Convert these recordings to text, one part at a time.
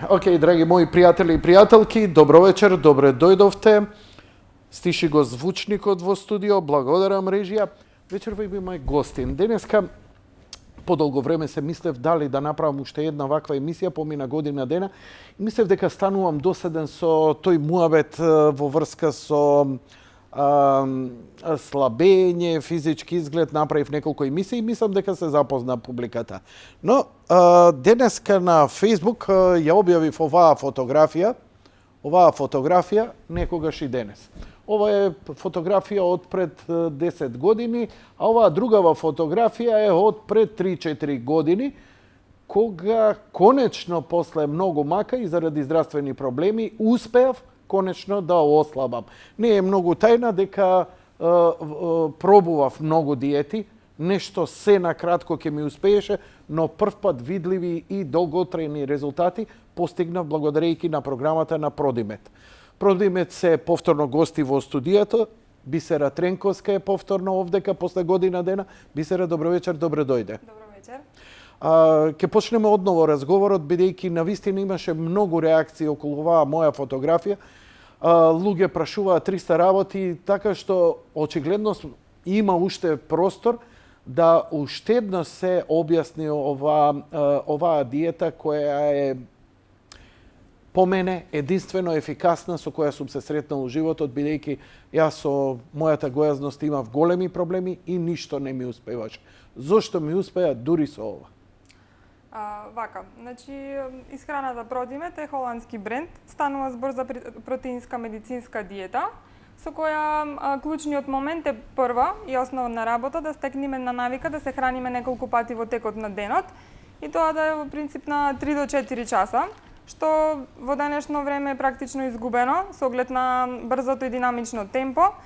Океј, драги мои пријатели и пријателки, добро вечер, добре дојдовте. Стиши го звучникот во студио, благодарам режија. Вечерва и мој гостин. Денеска подолго време се мислев дали да направам уште една ваква емисија, помина година дена. Мислев дека станувам доседен со тој муабет во врска со слабење, физички изглед, направив неколку емисии и мислам дека се запозна публиката. Но денеска на Facebook ја објавив оваа фотографија некогаш и денес. Ова е фотографија од пред 10 години, а оваа другава фотографија е од пред 3-4 години, кога конечно после многу мака и заради здравствени проблеми успеав конечно да ослабам. Не е многу тајна дека пробував многу диети, нешто се на кратко ќе ми успееше, но првпат видливи и долготрајни резултати постигнав благодарејќи на програмата на Продимет. Продимет се повторно гости во студијата, Бисера Тренковска е повторно овдека после година дена. Бисера, добро вечер, добре дојде. Добро вечер. Ке почнеме одново разговорот, бидејќи навистина имаше многу реакции околу оваа моја фотографија. Луѓе прашуваат 300 работи, така што очигледно има уште простор да уштедно се објасни оваа диета која е по мене единствено ефикасна, со која сум се сретнал во животот, бидејќи јас со мојата гојазност имав големи проблеми и ништо не ми успеваше. Зошто ми успеа дури со ова? Вака, значи исхраната Продимет е холандски бренд, станува збор за протеинска медицинска диета, со која клучниот момент е прва и основна работа да стекнеме на навика да се храниме неколку пати во текот на денот и тоа да е во принцип на 3 до 4 часа, што во денешно време е практично изгубено со оглед на брзото и динамично темпо.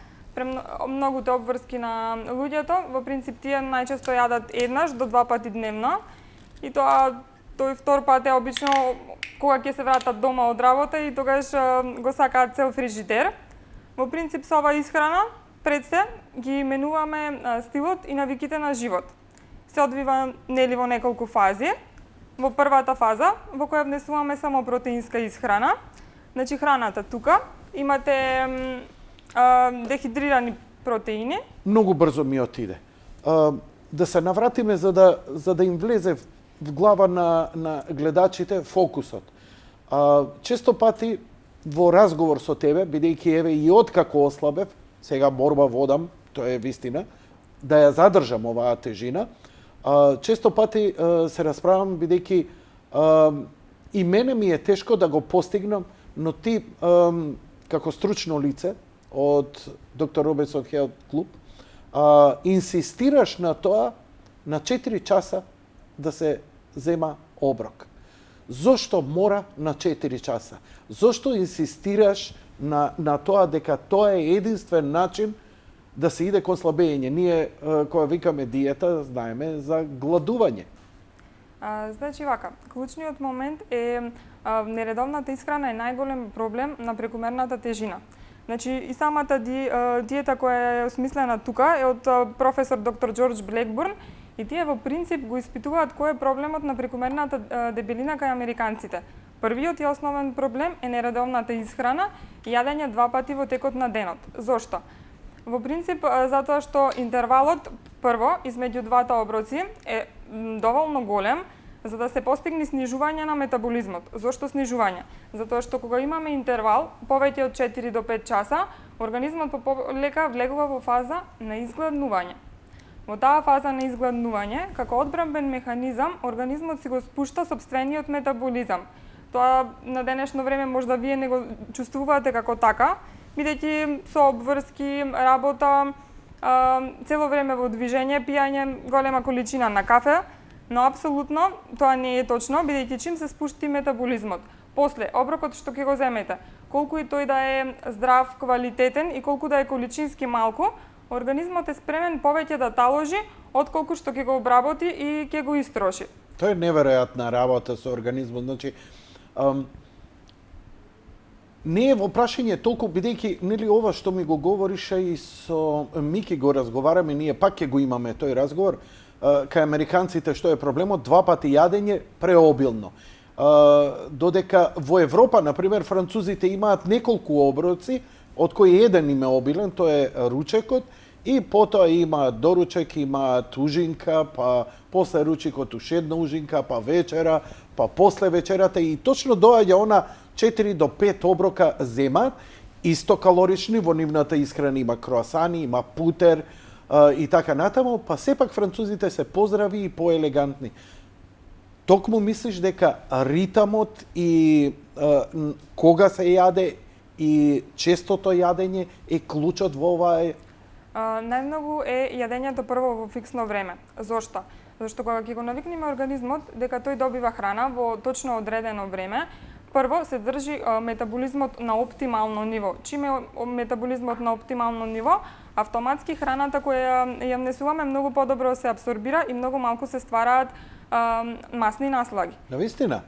Многуте обврски на луѓето, во принцип тие најчесто јадат еднаш до 2 пати дневно. И тој втор пат е обично кога ќе се вратат дома од работа и тогаш го сакаат цел фрижидер. Во принцип со оваа исхрана пред се ги менуваме стилот и навиките на живот. Се одвива нели во неколку фази. Во првата фаза во која внесуваме само протеинска исхрана. Значи храната тука имате дехидрирани протеини. Многу брзо ми отиде. Да се навратиме за да им влезе в глава на гледачите фокусот. Често пати во разговор со тебе, бидејќи еве и откако ослабев, сега борба водам, тоа е вистина, да ја задржам оваа тежина, често пати се расправам бидејќи и мене ми е тешко да го постигнам, но ти како стручно лице од Доктор Робинсон Хелт Клуб инсистираш на тоа на 4 часа да се зема оброк. Зошто мора на 4 часа? Зошто инсистираш на тоа дека тоа е единствен начин да се иде кон слабење? Ние, кога викаме диета, знаеме за гладување. Значи вака, клучниот момент е нередовната исхрана е најголем проблем на прекумерната тежина. Значи и самата диета која е осмислена тука е од професор доктор Џорџ Блекбурн и тие во принцип го испитуваат кој е проблемот на прекумерната дебелина кај американците. Првиот и основен проблем е нередовната исхрана и јадење 2 пати во текот на денот. Зошто? Во принцип затоа што интервалот прво измеѓу двата оброци е доволно голем за да се постигне снижување на метаболизмот. Зошто снижување? Затоа што кога имаме интервал повеќе од 4 до 5 часа, организмот полека влегува во фаза на изгладнување. Во таа фаза на изгладнување, како одбранбен механизам, организмот си го спушта сопствениот метаболизам. Тоа на денешно време можда вие не го чувствувате како така, бидејќи со обврски, работа, цело време во движење, пијање голема количина на кафе, но апсолутно тоа не е точно, бидејќи чим се спушти метаболизмот. После, оброкот што ќе го земете, колку и тој да е здрав, квалитетен и колку да е количински малку, организмот е спремен повеќе да таложи отколку што ќе го обработи и ќе го истроши. Тоа е неверојатна работа со организмот, значи не е во прашање толку бидејќи нели ова што ми го говорише и со Мики го разговараме, ние пак ќе го имаме тој разговор. Кај американците што е проблемот? 2 пати јадење преобилно. додека во Европа, например, французите имаат неколку оброци, од кои еден им е обилен, тоа е ручекот, и потоа имаат доручек, имаат ужинка, па после ручекот уште една ужинка, па вечера, па после вечерата, и точно доаѓа она 4 до 5 оброка земаат, исто калорични, во нивната исхрана има круасани, има путер и така натаму, па сепак французите се поздрави и поелегантни. Токму мислиш дека ритамот и кога се јаде и честото јадење е клучот во оваа? Најмногу е јадењето прво во фиксно време. Зошто? Зашто кога ќе го навикнеме организмот дека тој добива храна во точно одредено време, прво се држи метаболизмот на оптимално ниво. Чим е метаболизмот на оптимално ниво, автоматски храната која ја внесуваме многу подобро се абсорбира и многу малку се ствараат масни наслаги. Навистина?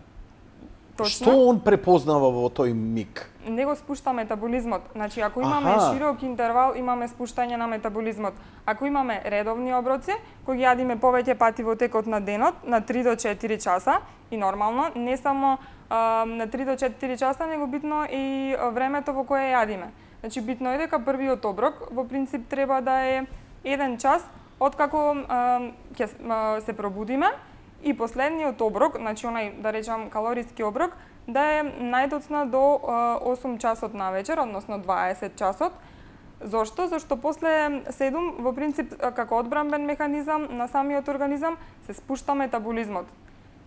Точно. Што он препознава во тој миг? Не го спушта метаболизмот. Значи, ако имаме широк интервал, имаме спуштање на метаболизмот. Ако имаме редовни оброци, кои ги јадиме повеќе пати во текот на денот, на 3 до 4 часа, и нормално, не само на 3 до 4 часа, него битно и времето во кое јадиме. Значи, битно е дека првиот оброк, во принцип, треба да е 1 час, откако ќе се пробудиме, и последниот оброк, значи онај, да речам, калориски оброк, да е најдоцна до 8 часот на вечер, односно 20 часот. Зошто? Зашто после 7, во принцип, како одбранбен механизам на самиот организам, се спушта метаболизмот.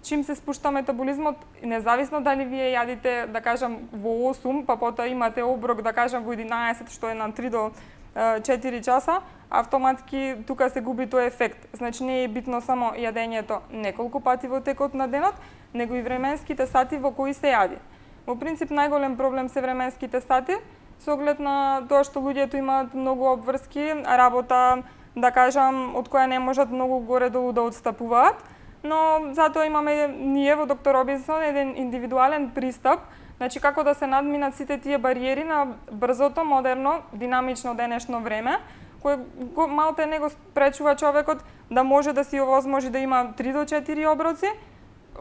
Чим се спушта метаболизмот, независно дали вие јадите, да кажам, во 8, па потоа имате оброк, да кажам, во 11, што е на 3 до 4 часа, автоматски тука се губи тој ефект. Значи не е битно само јадењето неколку пати во текот на денот, него и временските сати во кои се јади. Во принцип најголем проблем се временските сати, со оглед на тоа што луѓето имаат многу обврски, работа, да кажам, од која не можат многу горе-долу да отстапуваат, но затоа имаме ние во Доктор Робинсон еден индивидуален пристап, значи како да се надминат сите тие бариери на брзото, модерно, динамично денешно време, кој малте не го спречува човекот да може да си овозможи да има 3 до 4 оброци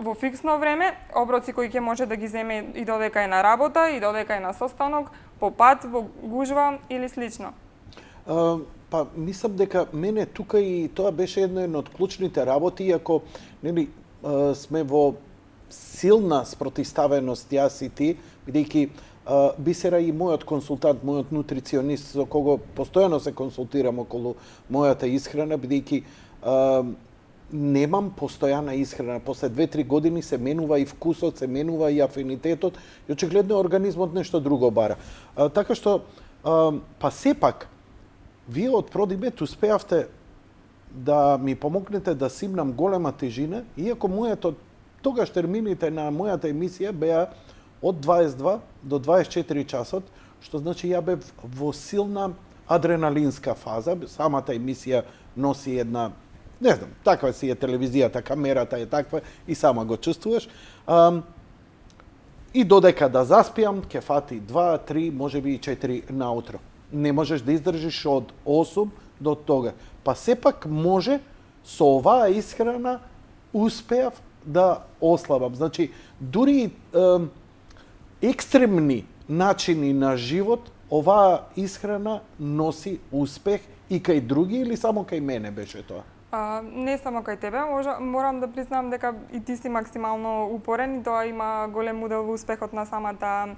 во фиксно време, оброци кои ќе може да ги земе и додека е на работа, и додека е на состанок, по пат, во гужва или слично. Па мислам дека мене тука и тоа беше една од клучните работи, иако нели сме во силна спротивставеност јас и ти, бидејќи Бисера и мојот консултант, мојот нутриционист, со кого постојано се консултирам околу мојата исхрана, бидејќи немам постојана исхрана. После 2-3 години се менува и вкусот, се менува и афинитетот, и очигледно организмот нешто друго бара. Така што, па сепак, вие од Продимет успеавте да ми помогнете да симнам голема тежина, иако тогаш термините на мојата емисија беа од 22 до 24 часот, што значи ја бев во силна адреналинска фаза. Самата емисија носи една, не знам, таква си е телевизијата, камерата е таква и сама го чувствуваш. И додека да заспиам, ќе фати 2, 3, можеби и 4 наутро. Не можеш да издржиш од 8 до тога. Па сепак може со оваа исхрана успеав да ослабам. Значи, дури екстремни начини на живот, оваа исхрана носи успех и кај други или само кај мене беше тоа? Не само кај тебе, морам да признам дека и ти си максимално упорен и тоа има голем удел во успехот на самата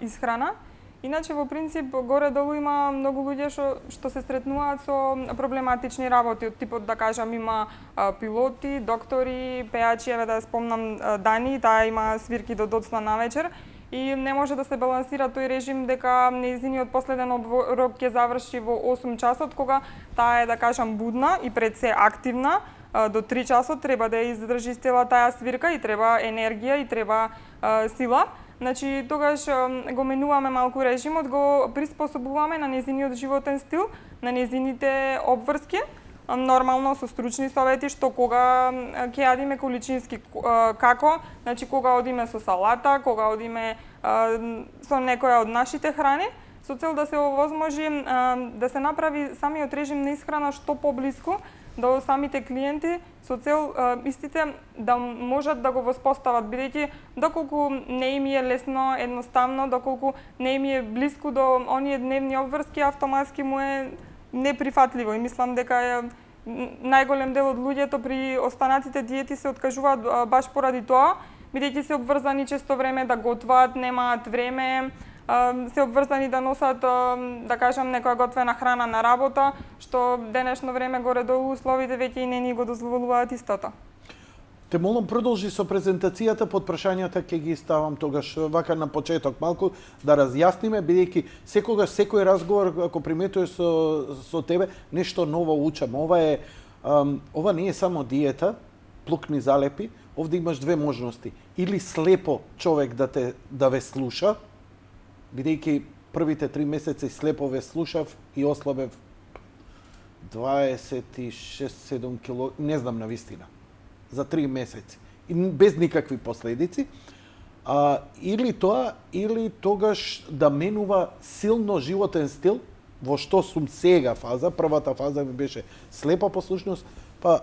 исхрана. Иначе, во принцип, горе-долу има многу луѓе што се сретнуваат со проблематични работи, од типот, да кажам, има пилоти, доктори, пејачи, еве да спомнам Дани, таа има свирки до доцна навечер, и не може да се балансира тој режим дека нејзиниот последен оброк ќе заврши во 8 часот, кога таа е, да кажам, будна и пред се активна, до 3 часот треба да ја издржи цела таа свирка и треба енергија и треба сила. Значи, тогаш го менуваме малку режимот, го приспособуваме на нејзиниот животен стил, на нејзините обврски, нормално со стручни совети што кога ќе јадиме количински како, значи кога одиме со салата, кога одиме со некоја од нашите храни, со цел да се овозможи да се направи самиот режим на исхрана што поблиску до самите клиенти, со цел истите да можат да го воспостават, бидејќи доколку не им е лесно, едноставно, доколку не им е блиску до оние дневни обврски, автоматски му е неприфатливо. И мислам дека е најголем дел од луѓето при останатите диети се откажуваат баш поради тоа, бидејќи се обврзани често време да готват, немаат време, се обврзани да носат, да кажам, некоја готвена храна на работа, што денешно време горе-долу условите веќе и не ни го дозволуваат истото. Те молам, продолжи со презентацијата, под прашањата ќе ги ставам тогаш вака на почеток малку да разјасниме, бидејќи секогаш секој разговор ако приметуваш со тебе нешто ново учам. Ова не е само диета, плукни залепи, овде имаш две можности. Или слепо човек да ве слуша, бидејќи првите 3 месеци слепо ве слушав и ослабев 26-7 кило, не знам на вистина, за 3 месеци, и без никакви последици. Или тоа, или тогаш да менува силно животен стил, во што сум сега фаза. Првата фаза ми беше слепа послушност, па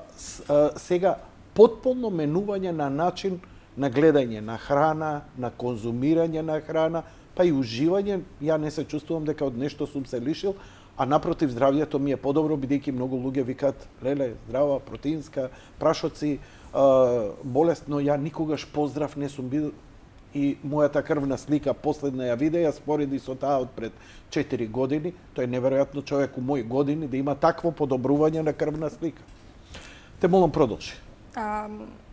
сега потполно менување на начин на гледање на храна, на конзумирање на храна, па и уживање. Ја не се чувствувам дека од нешто сум се лишил, а напротив, здравјето ми е подобро, бидејќи многу луѓе викаат: леле, здрава, протеинска, прашоци, болест, но ја никогаш поздрав не сум бил и мојата крвна слика последна ја виде, ја спореди со таа од пред 4 години. Тоа е неверојатно, човек у мои години да има такво подобрување на крвна слика. Те молам, продолжи.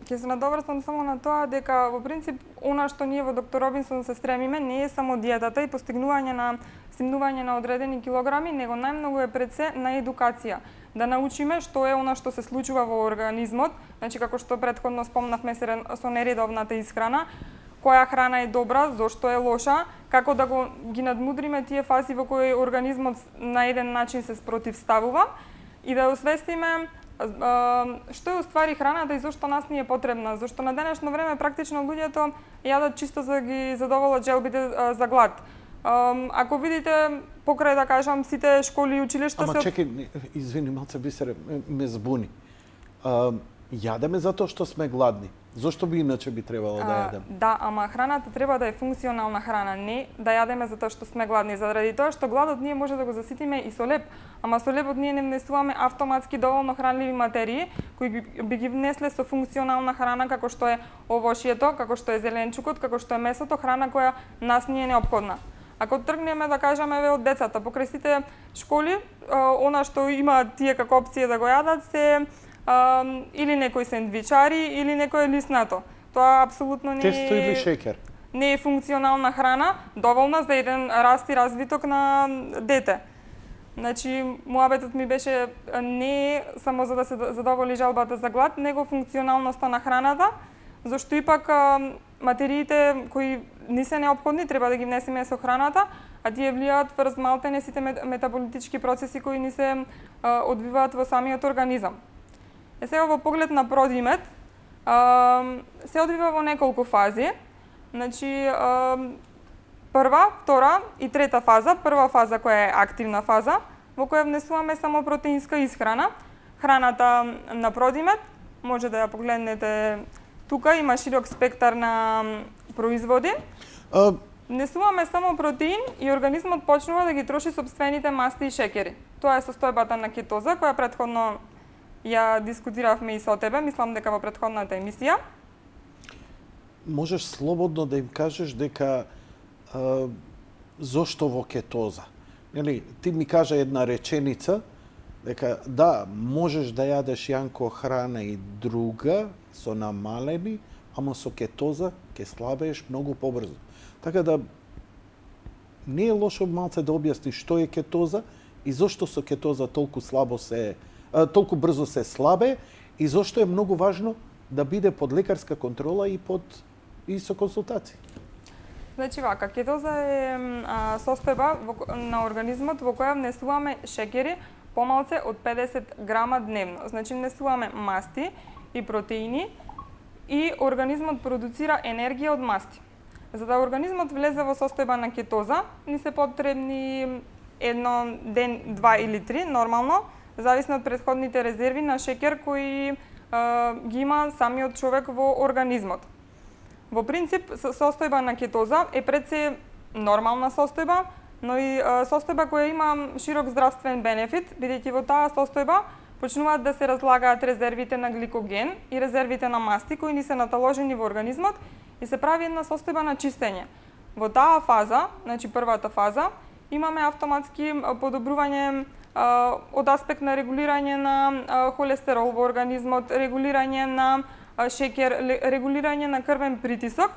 Ќе се надоврзам само на тоа дека во принцип она што ние во доктор Робинсон се стремиме не е само диетата и стигнување на одредени килограми, него најмногу е пред се на едукација. Да научиме што е она што се случува во организмот, значи како што претходно спомнавме со нередовната исхрана, која храна е добра, зошто е лоша, како да ги надмудриме тие фази во кои организмот на еден начин се спротивставува и да освестиме што е уствари храната и зошто нас ни е потребна, зашто на денешно време практично луѓето јадат чисто за да ги задоволат желбите за глад. Ако видите покрај, да кажам, сите школи и училишта се... чекај, извини, малце Бисере, ме збуни. Јадеме затоа што сме гладни. Зошто би иначе би требало да јадеме? Да, ама храната треба да е функционална храна, не да јадеме затоа што сме гладни. Заради тоа што гладот ние може да го заситиме и со леп, ама со лепот ние не внесуваме автоматски доволно хранливи материи кои би ги внесле со функционална храна како што е овошјето, како што е зеленчукот, како што е месото, храна која нас ни е неопходна. Ако тргнеме, да кажеме, од децата, покрај сите школи, она што имаат тие како опција да го јадат се или некои сендвичари, или некое лиснато. Тоа апсолутно не е... Тесто или шекер? Не е функционална храна, доволна за еден раст и развиток на дете. Значи, муабетот ми беше не само за да се задоволи жалбата за глад, него функционалноста на храната, зашто ипак материите кои не се неопходни треба да ги внесеме со храната, а тие влијаат врз малтене сите метаболитички процеси кои ни се одвиваат во самиот организам. Сега во поглед на Продимет се одвива во неколку фази. Значи, прва, втора и трета фаза. Прва фаза која е активна фаза, во која внесуваме само протеинска исхрана. Храната на Продимет може да ја погледнете тука, има широк спектар на производи. Внесуваме само протеин и организмот почнува да ги троши сопствените масти и шекери. Тоа е состојбата на кетоза, која претходно ја дискутиравме и со тебе, мислам дека во претходната емисија. Можеш слободно да им кажеш дека зошто во кетоза? Нели, ти ми кажа една реченица дека да, можеш да јадеш Јанко храна и друга со намалени, ама со кетоза ќе слабееш многу побрзо. Така да не е лошо малце да објасни што е кетоза и зошто со кетоза толку брзо се слабе и зошто е многу важно да биде под лекарска контрола и со консултации. Значи вака, кетоза е состојба на организмот во која внесуваме шекери помалце од 50 грама дневно. Значи внесуваме масти и протеини и организмот продуцира енергија од масти. За да организмот влезе во состојба на кетоза, ни се потребни едно ден, 2 или 3 нормално, зависно од претходните резерви на шеќер кои ги има самиот човек во организмот. Во принцип, состојба на кетоза е пред се нормална состојба, но и состојба која има широк здравствен бенефит, бидејќи во таа состојба почнуваат да се разлагаат резервите на гликоген и резервите на масти кои ни се наталожени во организмот и се прави една состојба на чистење. Во таа фаза, значи првата фаза, имаме автоматски подобрување од аспект на регулирање на холестерол во организмот, регулирање на шеќер, регулирање на крвен притисок.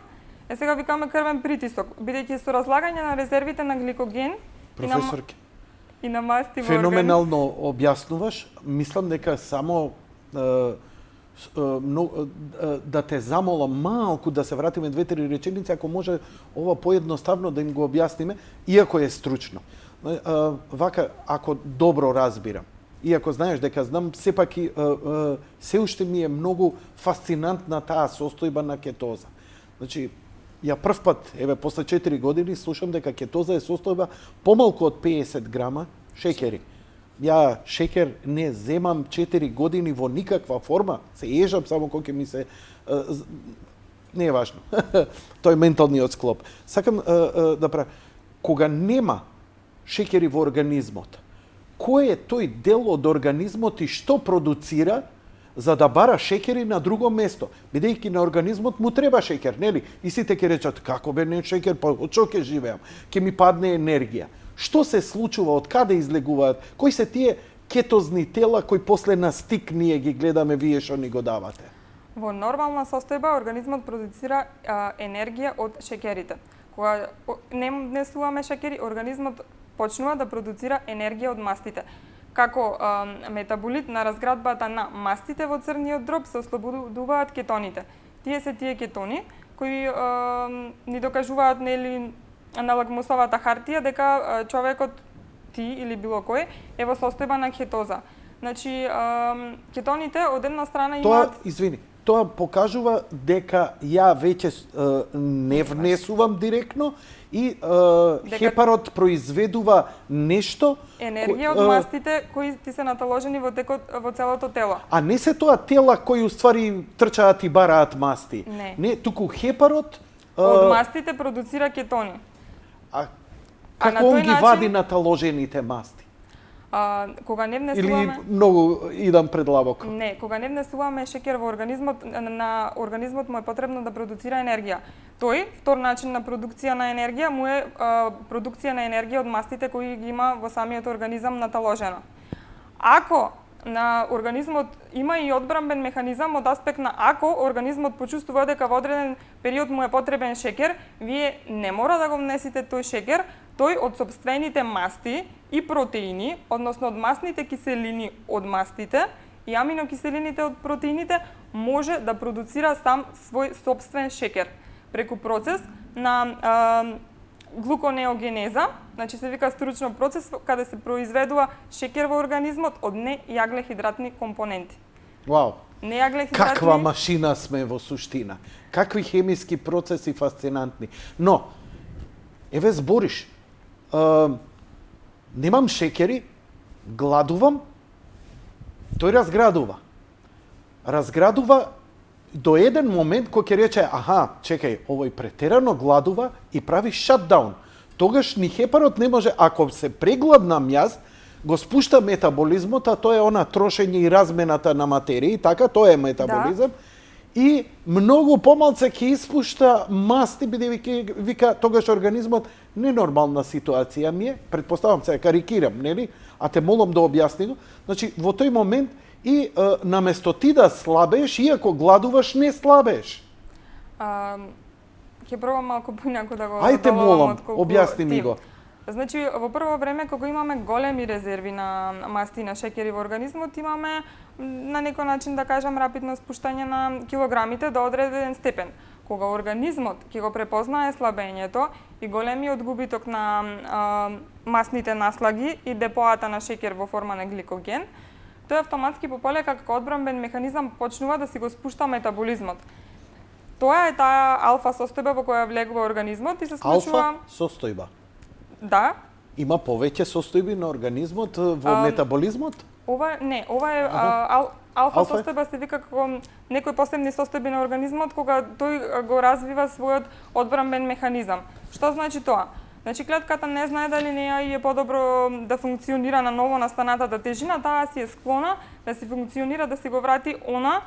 Сега викаме крвен притисок, бидејќи со разлагање на резервите на гликоген Професорке, и на масти во феноменално објаснуваш. Мислам дека само да те замолам малку да се вратиме 2-3 реченици, ако може ова поедноставно да им го објасниме, иако е стручно. Вака, ако добро разбирам, иако знаеш дека знам, сепак се уште ми е многу фасцинантна таа состојба на кетоза. Значи, ја прв пат, еве, после 4 години, слушам дека кетоза е состојба помалку од 50 грама шеќери. Ја шеќер не земам 4 години во никаква форма, се ежам само кога ми се... Не е важно. Тој е менталниот склоп. Сакам да правам, кога нема шеќери во организмот, кој е тој дел од организмот и што продуцира за да бара шеќери на друго место? Бидејќи на организмот му треба шеќер, нели? И сите ќе речат, како бе не шеќер, па од што ќе живеам? Ќе ми падне енергија. Што се случува, од каде излегуваат? Кои се тие кетозни тела кои после на стик ние ги гледаме, вие што ни го давате? Во нормална состојба организмот продуцира енергија од шеќерите. Кога не внесуваме шеќери, организмот почнува да продуцира енергија од мастите. Како метаболит на разградбата на мастите во црниот дроб се ослободуваат кетоните. Тие се тие кетони кои ни докажуваат, нели, на лагмусовата хартија дека човекот, ти или било кој, е во состојба на кетоза. Значи, кетоните од една страна имаат... Тоа покажува дека ја веќе не внесувам директно и хепарот произведува нешто... Енергија од мастите кои ти се наталожени во текот во целото тело. А не се тоа тела кои уствари трчаат и бараат масти. Не, туку хепарот... Од мастите продуцира кетони. А како он ги вади наталожените масти? Кога не внесуваме... Или многу идам предлабоко? Не, кога не внесуваме шеќер во организмот, на организмот му е потребно да продуцира енергија. Тој, втор начин на продукција на енергија, му е продукција на енергија од мастите кои ги има во самиот организам наталожено. Ако на организмот има и одбранбен механизам од аспект на ако организмот почувствува дека во одреден период му е потребен шеќер, вие не мора да го внесите тој шеќер, тој од сопствените масти и протеини, односно од масните киселини од мастите и аминокиселините од протеините, може да продуцира сам свој собствен шеќер преку процес на глуконеогенеза, значи се вика стручно процес каде се произведува шеќер во организмот од нејаглехидратни компоненти. Вау! Нејаглехидратни... Каква машина сме во суштина. Какви хемиски процеси фасцинантни. Но, еве збориш, немам шеќери, гладувам, тој разградува. Разградува до еден момент кој ќе рече, аха, чекај, овој претерано гладува и прави шатдаун. Тогаш ни хепарот не може, ако се прегладнам јас, го спушта метаболизмот, а тоа е она трошење и размената на материи, така, тоа е метаболизам. Да. И многу помалце ќе испушта масти, бидејќи вика тогаш организмот ненормална ситуација ми е, претпоставам се, карикирам, нели? А те молам да објасни го. Значи, во тој момент и наместо ти да слабееш, иако гладуваш, не слабееш. Ќе пробам малку поинаку да го... Ајде молам, објасни ми го. Значи, во прво време, кога имаме големи резерви на масти и на шеќери во организмот, имаме на некој начин, да кажам, рапидно спуштање на килограмите до одреден степен. Кога организмот ќе го препознае слабењето и големиот губиток на масните наслаги и депоата на шеќер во форма на гликоген, тој автоматски пополека како одбранбен механизам почнува да си го спушта метаболизмот. Тоа е таа алфа состојба во која влегува организмот и се случува... Алфа состојба. Да. Има повеќе состојби на организмот во метаболизмот? Ова е алфа состојба се вика како некои посебни состојби на организмот кога тој го развива својот одбранбен механизам. Што значи тоа? Значи клетката не знае дали неа е подобро да функционира на ново настанатата тежина, таа си е склона да си функционира, да си го врати она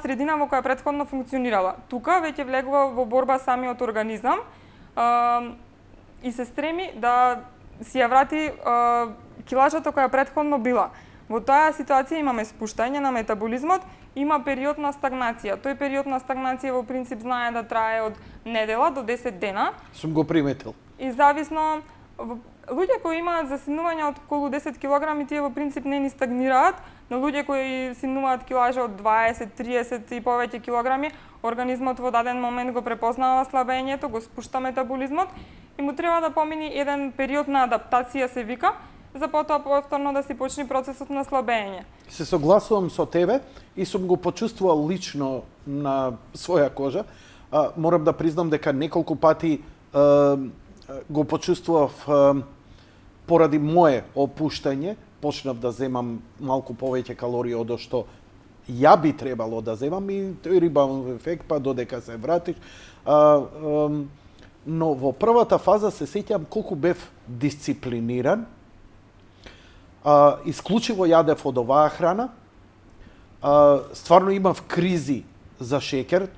средина во која претходно функционирала. Тука веќе влегува во борба самиот организам и се стреми да си ја врати килажата која претходно била. Во таа ситуација имаме спуштање на метаболизмот, има период на стагнација. Тој период на стагнација во принцип знае да трае од недела до 10 дена. Сум го приметил. И зависно луѓе кои имаат засинување од околу 10 килограми, тие во принцип не ни стагнираат, но луѓе кои синуваат килажа од 20, 30 и повеќе килограми, организмот во даден момент го препознава слабењето, го спушта метаболизмот и му треба да помине еден период на адаптација се вика, за потоа повторно да си почне процесот на слабење. Се согласувам со тебе и сум го почувствувал лично на своја кожа. Морам да признам дека неколку пати го почувствував поради мое опуштање, почнав да земам малку повеќе калории од што ја би требало да земам и тој рибаунд ефект, па додека се вратиш. Но во првата фаза се сеќам колку бев дисциплиниран, исклучиво јадев од оваа храна, стварно имав кризи за шекер,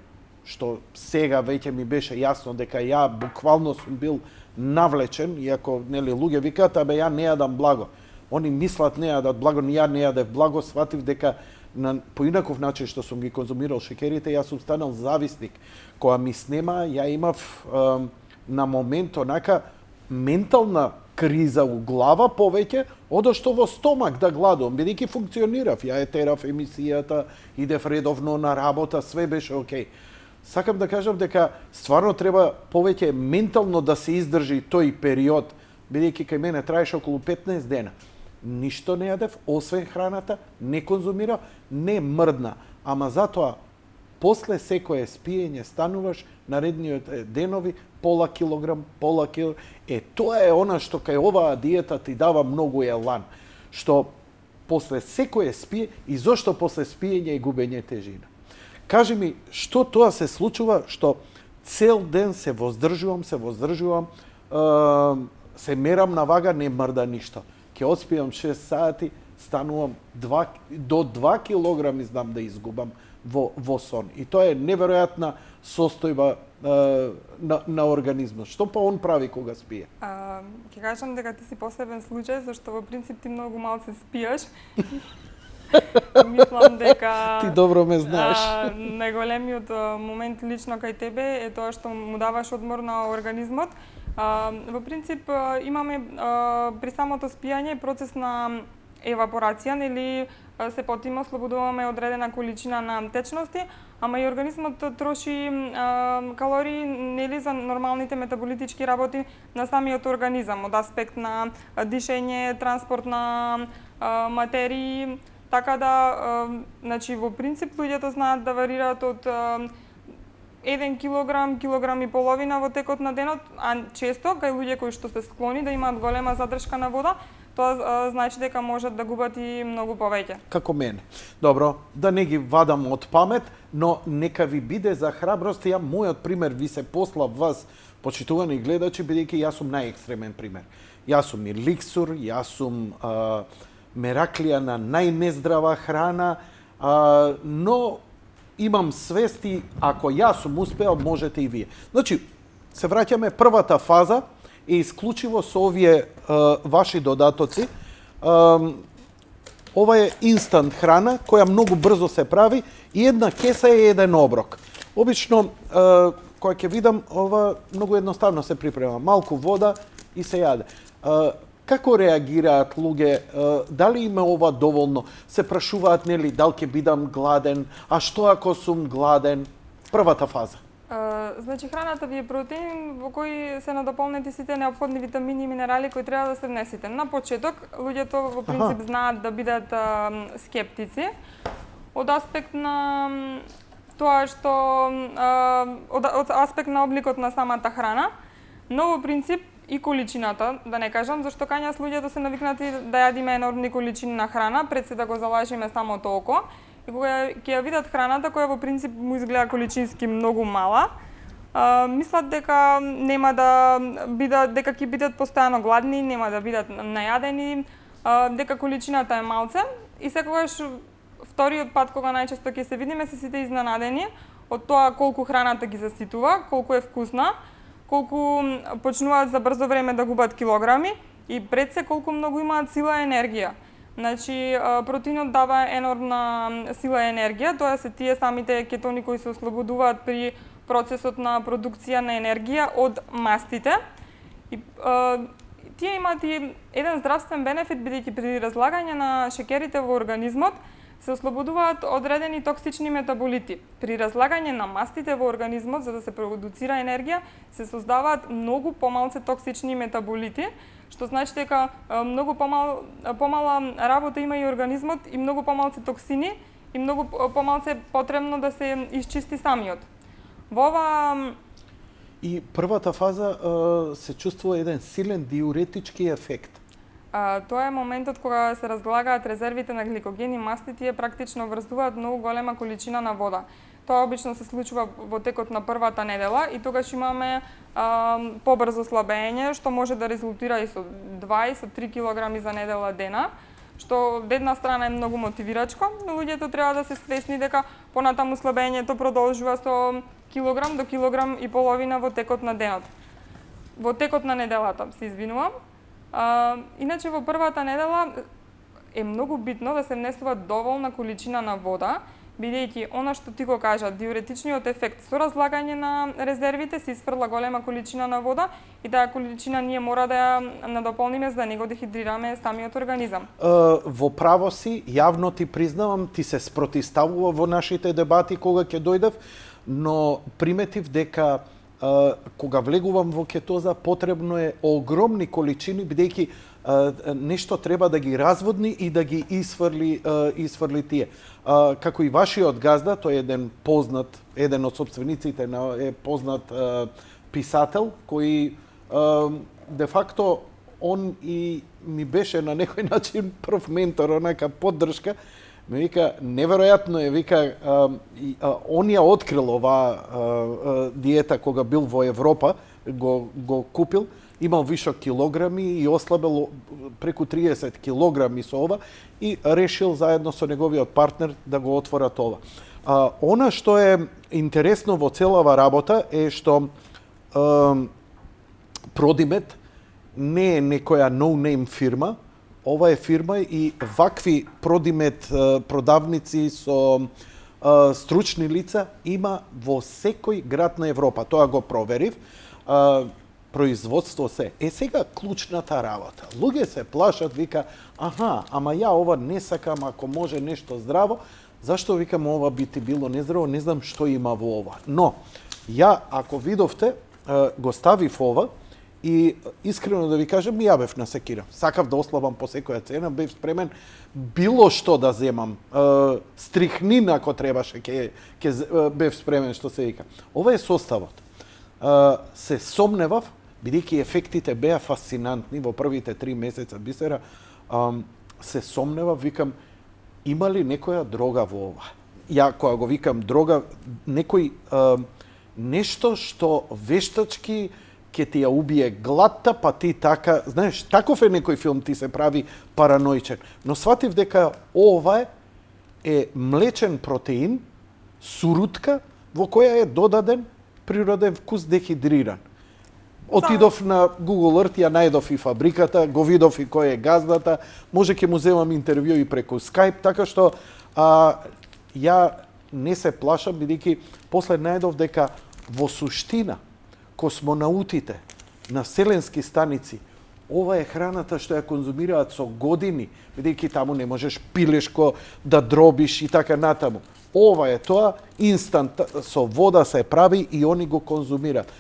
што сега веќе ми беше јасно дека ја буквално сум бил навлечен, иако нели луѓе викаат абе ја не јадам благо. Они мислат не јадат благо, ја не јадев благо, сватив дека на поинаков начин што сум ги конзумирал шекерите, јас сум станал зависник. Кога ми снема, ја имав на момент онака ментална криза у глава повеќе од што во стомак да гладувам, бидејќи функционирав, ја етерав емисијата, идев редовно на работа, све беше окей. Сакам да кажам дека стварно треба повеќе ментално да се издржи тој период, бидејќи кај мене траеше околу 15 дена. Ништо не јадев, освен храната, не конзумирав, не мрдна, ама затоа после секое спиење стануваш наредниот денови пола килограм. Тоа е она што кај оваа диета ти дава многу елан, што после секое спие и зошто после спиење и губење тежина. Кажи ми, што тоа се случува, што цел ден се воздржувам, се мерам на вага, не мрда ништо. Ке оспијам 6 сати, станувам до 2 килограми знам да изгубам во сон. И тоа е неверојатна состојба на организмот. Што па он прави кога спие? Ќе кажам дека ти си посебен случај, зашто во принцип ти многу малку спиеш. Мислам дека ти добро ме знаеш. Најголемиот момент лично кај тебе е тоа што му даваш одмор на организмот. Во принцип имаме при самото спијање процес на евапорација, нели се потимо ослободуваме одредена количина на течности, ама и организмот троши калории нели за нормалните метаболитички работи на самиот организам, од аспект на дишење, транспорт на материи, така да значи во принцип луѓето знаат да варираат од 1 килограм и половина во текот на денот, а често кај луѓе кои што се склони да имаат голема задршка на вода, тоа значи дека можат да губат и многу повеќе. Како мене. Добро, да не ги вадам од памет, но нека ви биде за храброст. Ја мојот пример ви се послав вас, почитувани гледачи, бидејќи јас сум најекстремен пример. Јас сум еликсур, јас сум мераклија на најнездрава храна, но имам свести, ако јас сум успеал, можете и вие. Значи, се враќаме првата фаза е исклучиво со овие ваши додатоци. Ова е инстант храна која многу брзо се прави и една кеса е еден оброк. Обично кога ќе видам, ова многу едноставно се припрема, малку вода и се јаде. Како реагираат луѓе? Дали има ова доволно? Се прашуваат нели дали ќе бидам гладен, а што ако сум гладен? Првата фаза. Значи храната ви е протеин во кој се надополнети сите неопходни витамини и минерали кои треба да се внесите. На почеток луѓето во принцип знаат да бидат скептици од аспект на тоа што од аспект на обликот на самата храна, но во принцип и количината, да не кажам, зашто кај нас луѓето се навикнати да јадиме енормни количини на храна, пред се да го залажиме самото око, и кога ќе ја видат храната, која во принцип му изгледа количински многу мала, мислат дека нема да бидат, дека ќе бидат постојано гладни, нема да бидат најадени, дека количината е малце, и секогаш вториот пат кога најчесто ќе се видиме се сите изненадени од тоа колку храната ги заситува, колку е вкусна, колку почнуваат за брзо време да губат килограми и пред се колку многу имаат сила и енергија. Значи, протеинот дава енормна сила и енергија, тоа се тие самите кетони кои се ослободуваат при процесот на продукција на енергија од мастите. И тие имаат и еден здравствен бенефит, бидејќи при разлагање на шеќерите во организмот се ослободуваат одредени токсични метаболити. При разлагање на мастите во организмот, за да се продуцира енергија, се создаваат многу помалце токсични метаболити, што значи дека многу помала работа има и организмот и многу помалце токсини и многу помалце е потребно да се исчисти самиот. Во ова И првата фаза се чувствува еден силен диуретички ефект. Тоа е моментот кога се разлагаат резервите на гликоген и масти, тие практично врзуваат многу голема количина на вода. Тоа обично се случува во текот на првата недела и тогаш имаме побрзо слабење, што може да резултира и со 2 и со 3 килограми за недела дена, што од една страна е многу мотивирачко, но луѓето треба да се свесни дека понатаму слабењето продолжува со килограм до килограм и половина во текот на денот. Во текот на неделата, се извинувам. Иначе во првата недела е многу битно да се внесува доволна количина на вода, бидејќи она што ти го кажа, диуретичниот ефект со разлагање на резервите се isfrла голема количина на вода и таа количина ние мора да ја надополниме за да не го дехидрираме самиот организам. Во право си, јавно ти признавам, ти се спротивставува во нашите дебати кога ќе дојдев, но приметив дека кога влегувам во кетоза потребно е огромни количини, бидејќи нешто треба да ги разводни и да ги исфрли тие. Како и вашиот газда, тој е еден од собствениците е познат писател кој де факто он и ми беше на некој начин прв ментор, онака поддршка. Ми вика, неверојатно е, вика, он ја открил оваа диета кога бил во Европа, го купил, имал вишок килограми и ослабел преку 30 килограми со ова и решил заедно со неговиот партнер да го отворат ова. Она што е интересно во целава работа е што Продимет не е некоја no-name фирма, ова е фирма и вакви Продимет продавници со стручни лица има во секој град на Европа. Тоа го проверив. Производство се. Сега клучната работа. Луѓе се плашат, вика, ама ја ова не сакам, ако може нешто здраво, зашто викам ова би ти било нездраво, не знам што има во ова. Но, ја, ако видовте, го ставив ова, и искрено да ви кажам, ја бев на секира. Сакав да ослабам по секоја цена, бев спремен било што да земам. Стрихнин ако требаше, бев спремен, што се вика. Ова е составот. Се сомневав, бидејќи ефектите беа фасцинантни во првите 3 месеца бисера, се сомневав, викам, има ли некоја дрога во ова? Ја, кога го викам дрога, некој нешто што вештачки ќе ти ја убие гладта, па ти така, знаеш, таков е некој филм, ти се прави параноичен. Но сватив дека ова е млечен протеин, сурутка, во која е додаден природен вкус дехидриран. Отидов на Google Earth, ја најдов и фабриката, го видов и кој е газдата, може ќе му земам интервју и преку Skype, така што ја не се плашам, бидејќи после најдов дека во суштина космонаутите на вселенски станици, ова е храната што ја конзумираат со години, бидејќи таму не можеш пилешко да дробиш и така натаму. Ова е тоа, инстант со вода се прави и они го конзумираат.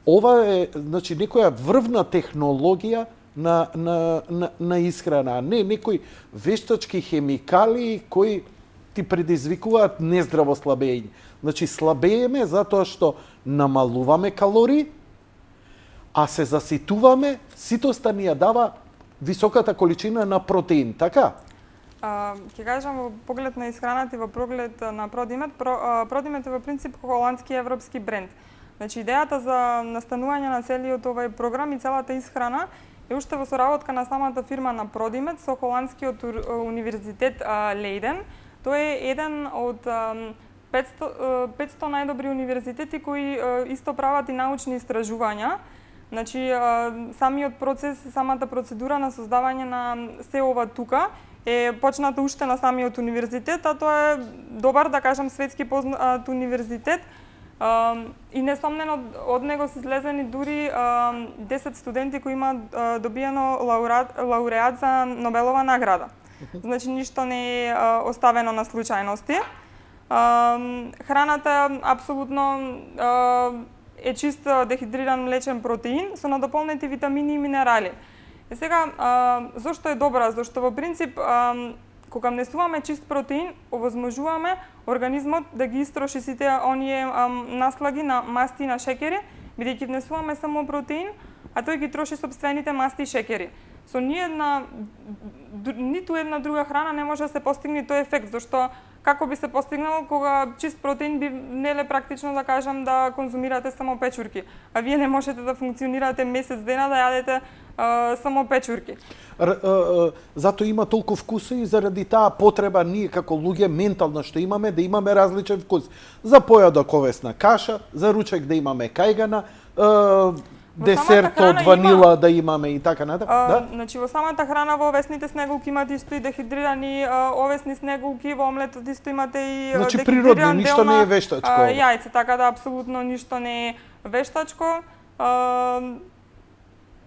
Ова е, значи, некоја врвна технологија на исхрана, а не некои вештачки хемикали кои ти предизвикуваат нездраво слабење. Значи слабееме затоа што намалуваме калории, а се заситуваме, ситоста ни ја дава високата количина на протеин, така? Ќе кажам во поглед на исхраната и во поглед на Продимет. Продимет е во принцип холандски европски бренд. Значи идејата за настанување на целиот овој програм и целата исхрана е уште во соработка на самата фирма на Продимет со холандскиот универзитет Лейден. Тој е еден од 500 најдобри универзитети кои исто прават и научни истражувања. Значи самиот процес, самата процедура на создавање на се ова тука е почната уште на самиот универзитет, а тоа е добар, да кажам, светски познат универзитет. И несомнено од него се излезени дури 10 студенти кои имаат добиено лауреат за Нобелова награда. Значи ништо не е оставено на случајности. Храната апсолутно е чист дехидриран млечен протеин со надополнети витамини и минерали. Сега, зошто е добра? Зашто во принцип, кога внесуваме чист протеин, овозможуваме организмот да ги истроши сите оние наслаги на масти и на шекери, бидејќи внесуваме само протеин, а тој ги троши сопствените масти и шекери. Со ниту една друга храна не може да се постигне тој ефект, зашто како би се постигнало кога чист протеин би неле практично да кажам да конзумирате само печурки, а вие не можете да функционирате месец дена да јадете само печурки. Затоа има толку вкуси и заради таа потреба ние како луѓе ментално што имаме да имаме различен вкус. За појадок овесна каша, за ручек да имаме кајгана, десерт од ванила да имаме и така натаму. Да? Значи во самата храна во овесните снеголки имате исто и дехидрирани овесни снеголки, во омлетот исто имате и значи природно, ништо не е вештачко. Јајце, така да апсолутно ништо не е вештачко.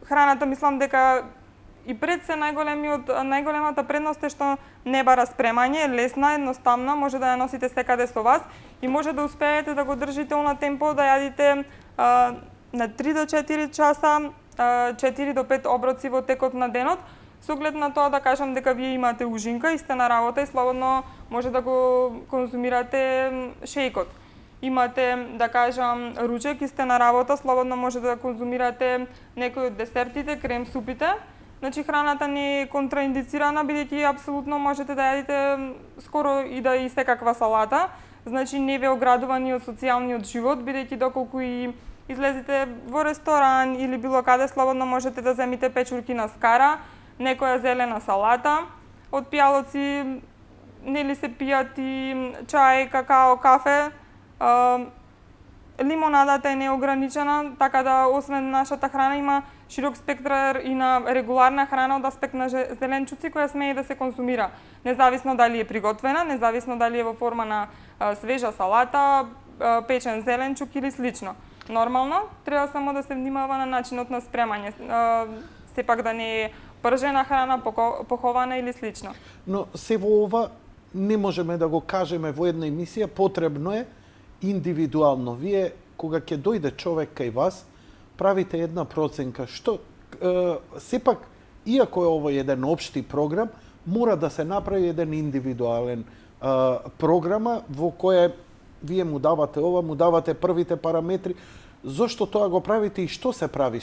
Храната мислам дека и пред се најголемата предност е што не бара спремање, лесна, едноставна, може да ја носите секаде со вас и може да успеете да го држите на темпо да јадите на 3 до 4 часа, 4 до 5 оброци во текот на денот, со оглед на тоа да кажам дека вие имате ужинка и сте на работа и слободно може да го конзумирате шејкот. Имате, да кажам, ручек и сте на работа, слободно може да конзумирате некои од десертите, крем супите. Значи храната не е контраиндицирана, бидејќи апсолутно можете да јадите скоро и да и секаква салата. Значи не ве оградува ни од социјалниот живот, бидејќи доколку и излезете во ресторан или било каде, слободно можете да земите печурки на скара, некоја зелена салата. Од пијалоци нели се пијат и чај, какао, кафе. Лимонадата е неограничена, така да освен нашата храна има широк спектар и на регуларна храна од аспект на зеленчуци која смее да се консумира. Независно дали е приготвена, независно дали е во форма на свежа салата, печен зеленчук или слично. Нормално, треба само да се внимава на начинот на спремање. Сепак да не е пржена храна, похована или слично. Но се во ова не можеме да го кажеме во една емисија, потребно е индивидуално. Вие, кога ќе дојде човек кај вас, правите една проценка, што сепак, иако е овој еден општи програм, мора да се направи еден индивидуален програма во која вие му давате ова, му давате првите параметри. Зошто тоа го правите и што се прави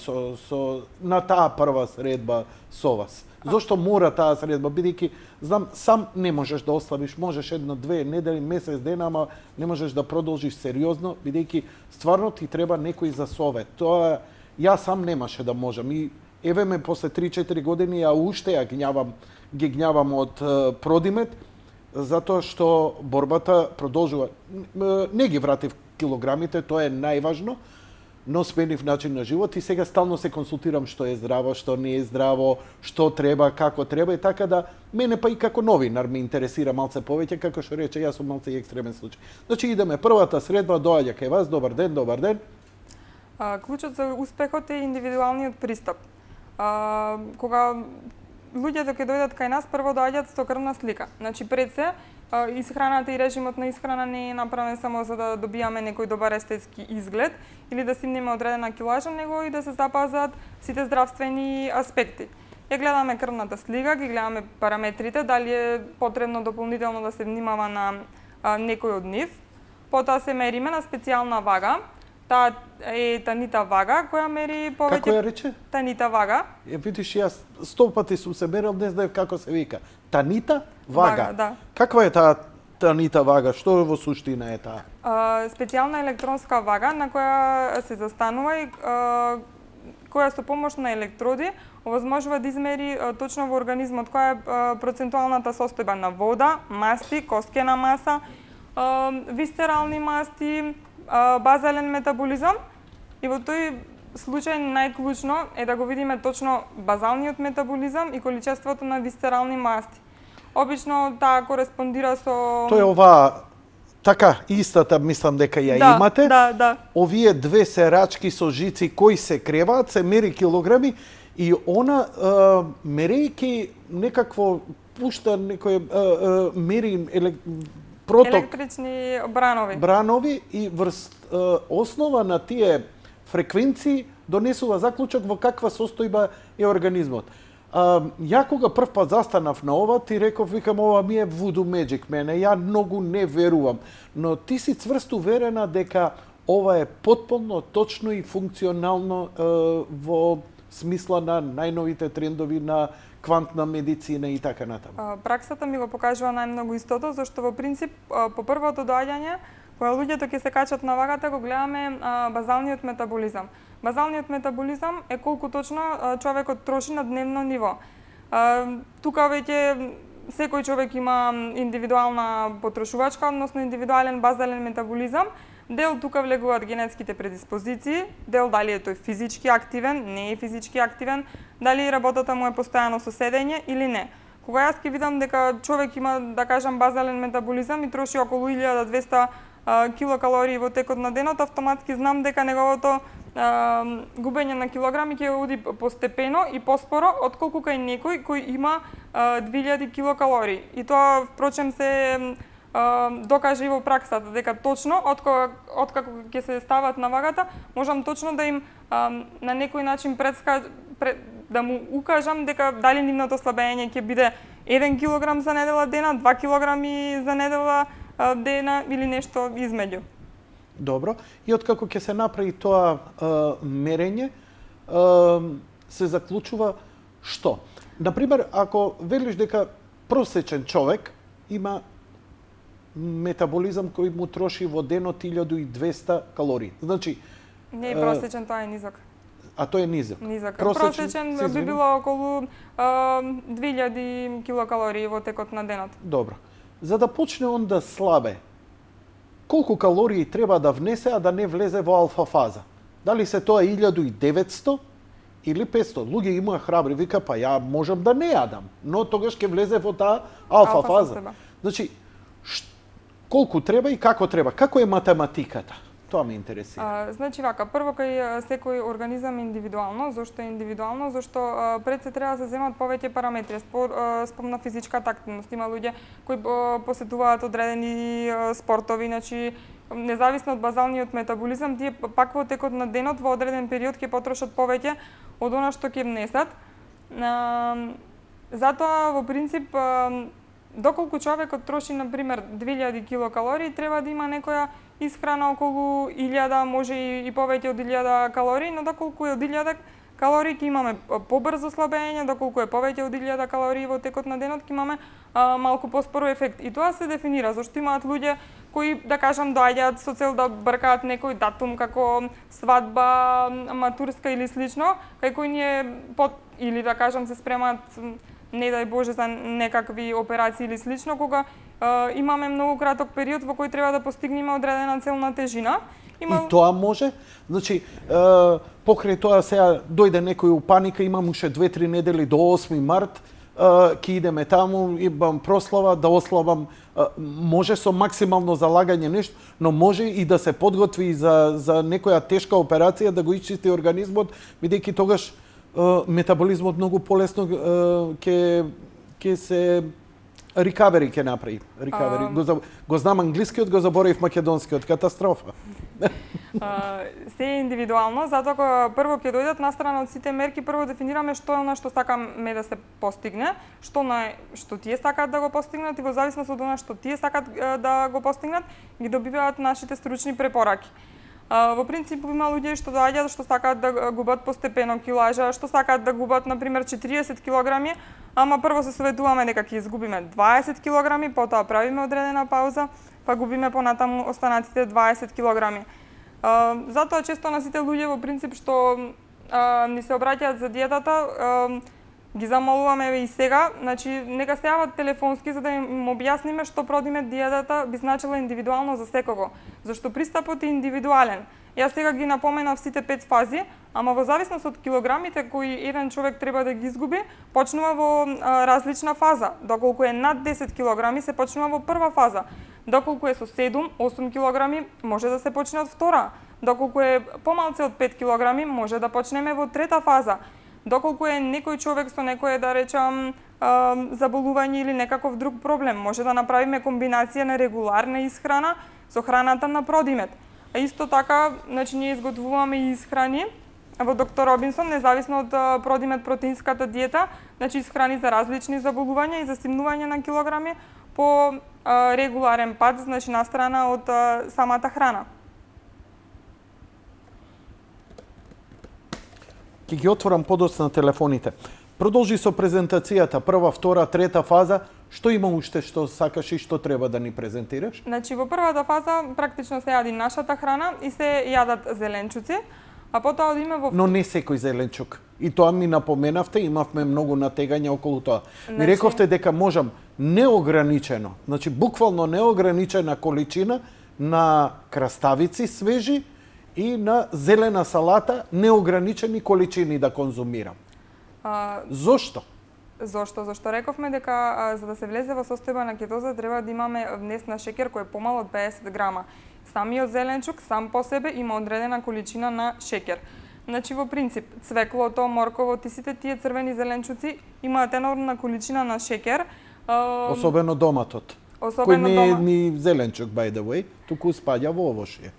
на таа прва средба со вас? Зошто мора таа средба, бидејќи знам сам не можеш да ослабиш, можеш една-две недели, месец дена, ама не можеш да продолжиш сериозно, бидејќи стварно ти треба некој за совет. Тоа јас сам немаше да можам и еве ме после 3-4 години ја уште ги гњавам од Продимет, затоа што борбата продолжува. Не ги вратив килограмите, тоа е најважно, но сменив начин на живот и сега стално се консултирам што е здраво, што не е здраво, што треба, како треба и така да мене па и како новинар ме интересира малце повеќе, како што рече, јас сум малце и екстремен случај. Значи идеме првата средба, доаѓа кај вас, добар ден, добар ден. Клучот за успехот е индивидуалниот пристап. Кога луѓето ќе дојдат кај нас, прво доаѓаат со крвна слика. Значи пред се, исхраната и режимот на исхрана не е направен само за да добијаме некој добар естетски изглед или да стигнеме одредена килажа, него и да се запазат сите здравствени аспекти. ја гледаме крвната слика, ги гледаме параметрите, дали е потребно дополнително да се внимава на некој од нив. Потоа се мериме на специјална вага. Таа е танита вага која мери повеќе. Како ја рече? Танита вага. Видиш, јас 100 пати сум се мерил, не знаев како се вика. Танита вага. Да. Каква е таа танита вага? Што во суштина е таа? Специјална електронска вага на која се застанува и која со помош на електроди овозможува да измери точно во организмот која е процентуалната состојба на вода, масти, косткена маса, висцерални масти, базален метаболизам, и во тој случај најклучно е да го видиме точно базалниот метаболизам и количеството на висцерални масти. Обично таа кореспондира со... Тоа е оваа така истата, мислам дека ја имате. Да. Овие две серачки со жици кои се креваат, се мери килограми и она мерејќи некакво пушта некој мери проток електрични бранови. Бранови и врз основа на тие фреквенции донесува заклучок во каква состојба е организмот. Ја кога прв пат застанав на ова, ти реков, викам, ова ми е voodoo magic мене, ја многу не верувам. Но ти си цврст уверена дека ова е потполно точно и функционално во смисла на најновите трендови на квантна медицина и така натаму. Праксата ми го покажува најмногу истото, зашто во принцип по првото доаѓање, кога луѓето ќе се качат на вагата, го гледаме базалниот метаболизам. Базалниот метаболизам е колку точно човекот троши на дневно ниво. Тука веќе секој човек има индивидуална потрошувачка, односно индивидуален базален метаболизам. Дел тука влегуваат генетските предиспозиции, дел дали е тој физички активен, не е физички активен, дали работата му е постојано со седење или не. Кога јас ќе видам дека човек има, да кажам, базален метаболизам и троши околу 1200 килокалории во текот на денот, автоматски знам дека неговото губење на килограми ќе оди постепено и поспоро отколку кај некој кој има 2000 килокалории. И тоа впрочем се докаже и во праксата дека точно откако ќе се стават на вагата, можам точно да им на некој начин да му укажам дека дали нивното слабење ќе биде 1 килограм за недела дена, 2 килограми за недела дена или нешто измеѓу. Добро. И откако ќе се направи тоа мерење, се заклучува што? Например, ако велиш дека просечен човек има метаболизам кој му троши во денот 1200 калории. Значи, не е просечен, тоа е низок. А тој е низок. Просечен би било околу 2000 килокалории во текот на денот. Добро. За да почне он да слабе, колку калории треба да внесе, а да не влезе во алфа фаза? Дали се тоа 1900 или 500? Луѓе има храбри, вика, па ја можам да не јадам, но тогаш ќе влезе во таа алфа фаза. Значи, колку треба и како треба? Како е математиката? Тоа ме интересира. Значи вака, прво кај секој организам индивидуално, зошто е индивидуално, зашто пред се треба да се земат повеќе параметри. Спомна физичката активност, има луѓе кои посетуваат одредени спортови, значи независно од базалниот метаболизам, тие пак во текот на денот во одреден период ќе потрошат повеќе од она што ќе внесат. Затоа во принцип доколку човекот троши на пример 2000 килокалории, треба да има некоја исхрана околу 1000, може и повеќе од 1000 калории, но доколку е од 1000 калории ќе имаме побрзо слабење, доколку е повеќе од 1000 калории во текот на денот ќе имаме малку поспоро ефект. И тоа се дефинира зашто имаат луѓе кои, да кажам, доаѓаат со цел да бркаат некој датум како свадба, матурска или слично, кај кој ние или да кажам се спремаат, не дај Боже, за некакви операции или слично, кога имаме многу краток период во кој треба да постигнеме одредена цел на тежина. И тоа може? Значи, покрај тоа сега дојде некој у паника, имам уште 2-3 недели до 8 март, ќе идеме таму, имам прослава, да ослабам, може со максимално залагање нешто, но може и да се подготви за некоја тешка операција, да го исчисти организмот, бидејќи тогаш метаболизмот многу полесно ќе се recovery ќе направи. Recovery. Го знам англискиот, го заборав македонскиот. Катастрофа. Се е индивидуално, затоа кога прво ќе дојдат настрана од сите мерки, прво дефинираме што е она што сакаме да се постигне, што тие сакаат да го постигнат и во зависност од она што тие сакаат да го постигнат, ги добиваат нашите стручни препораки. Во принцип има луѓе што доаѓаат што сакаат да губат постепено килажа, што сакаат да губат на пример 40 килограми, ама прво се советуваме дека ќе изгубиме 20 килограми, потоа правиме одредена пауза, па губиме понатаму останатите 20 килограми. Затоа често на сите луѓе во принцип што ни се обраќаат за диетата, ги замолуваме и сега, значи нека се јават телефонски за да им објасниме што Продимет диетата би значила индивидуално за секого, зашто пристапот е индивидуален. Јас сега ги напоменав сите 5 фази, ама во зависност од килограмите кои еден човек треба да ги изгуби, почнува во различна фаза. Доколку е над 10 килограми се почнува во прва фаза. Доколку е со 7-8 килограми може да се почне од втора. Доколку е помалце од 5 килограми може да почнеме во трета фаза. Доколку е некој човек со некое, да речам, заболување или некаков друг проблем, може да направиме комбинација на регуларна исхрана со храната на Продимет. А исто така, значи ние изготвуваме и исхрани во доктор Робинсон, независно од Продимет протеинската диета, значи исхрани за различни заболувања и за стимнување на килограми по регуларен пат, значи настрана од самата храна. Ќе ги отворам подоцна телефоните. Продолжи со презентацијата, прва, втора, трета фаза. Што има уште што сакаш и што треба да ни презентираш? Значи во првата фаза практично се јади нашата храна и се јадат зеленчуци, а потоа одиме во... Но не секој зеленчук. И тоа ми напоменавте, имавме многу натегања околу тоа. Ми рековте дека можам неограничено, значи буквално неограничена количина на краставици свежи и на зелена салата неограничени количини да конзумирам. Зошто? Зошто рековме дека за да се влезе во состојба на кетоза треба да имаме внес на шеќер кој е помал од 50 грама. Самиот зеленчук сам по себе има одредена количина на шеќер. Значи во принцип цвеклото, морковот и сите тие црвени зеленчуци имаат енормна количина на шеќер. Особено доматот. Кој не е ни зеленчук by the way, туку спаѓа во овошје.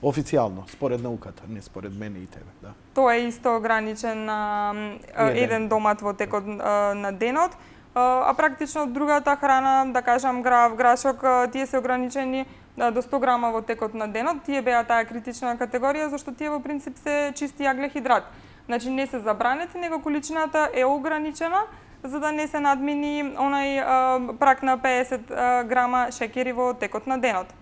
Официјално, според науката, не според мене и тебе, да. Тоа е исто ограничен на еден домат во текот на денот, а практично другата храна, да кажам грав, грашок, тие се ограничени до 100 грама во текот на денот. Тие беа таа критична категорија, зашто тие во принцип се чисти јаглехидрат. Значи не се забранети, него количината е ограничена, за да не се надмини онај прак на 50 грама шеќери во текот на денот.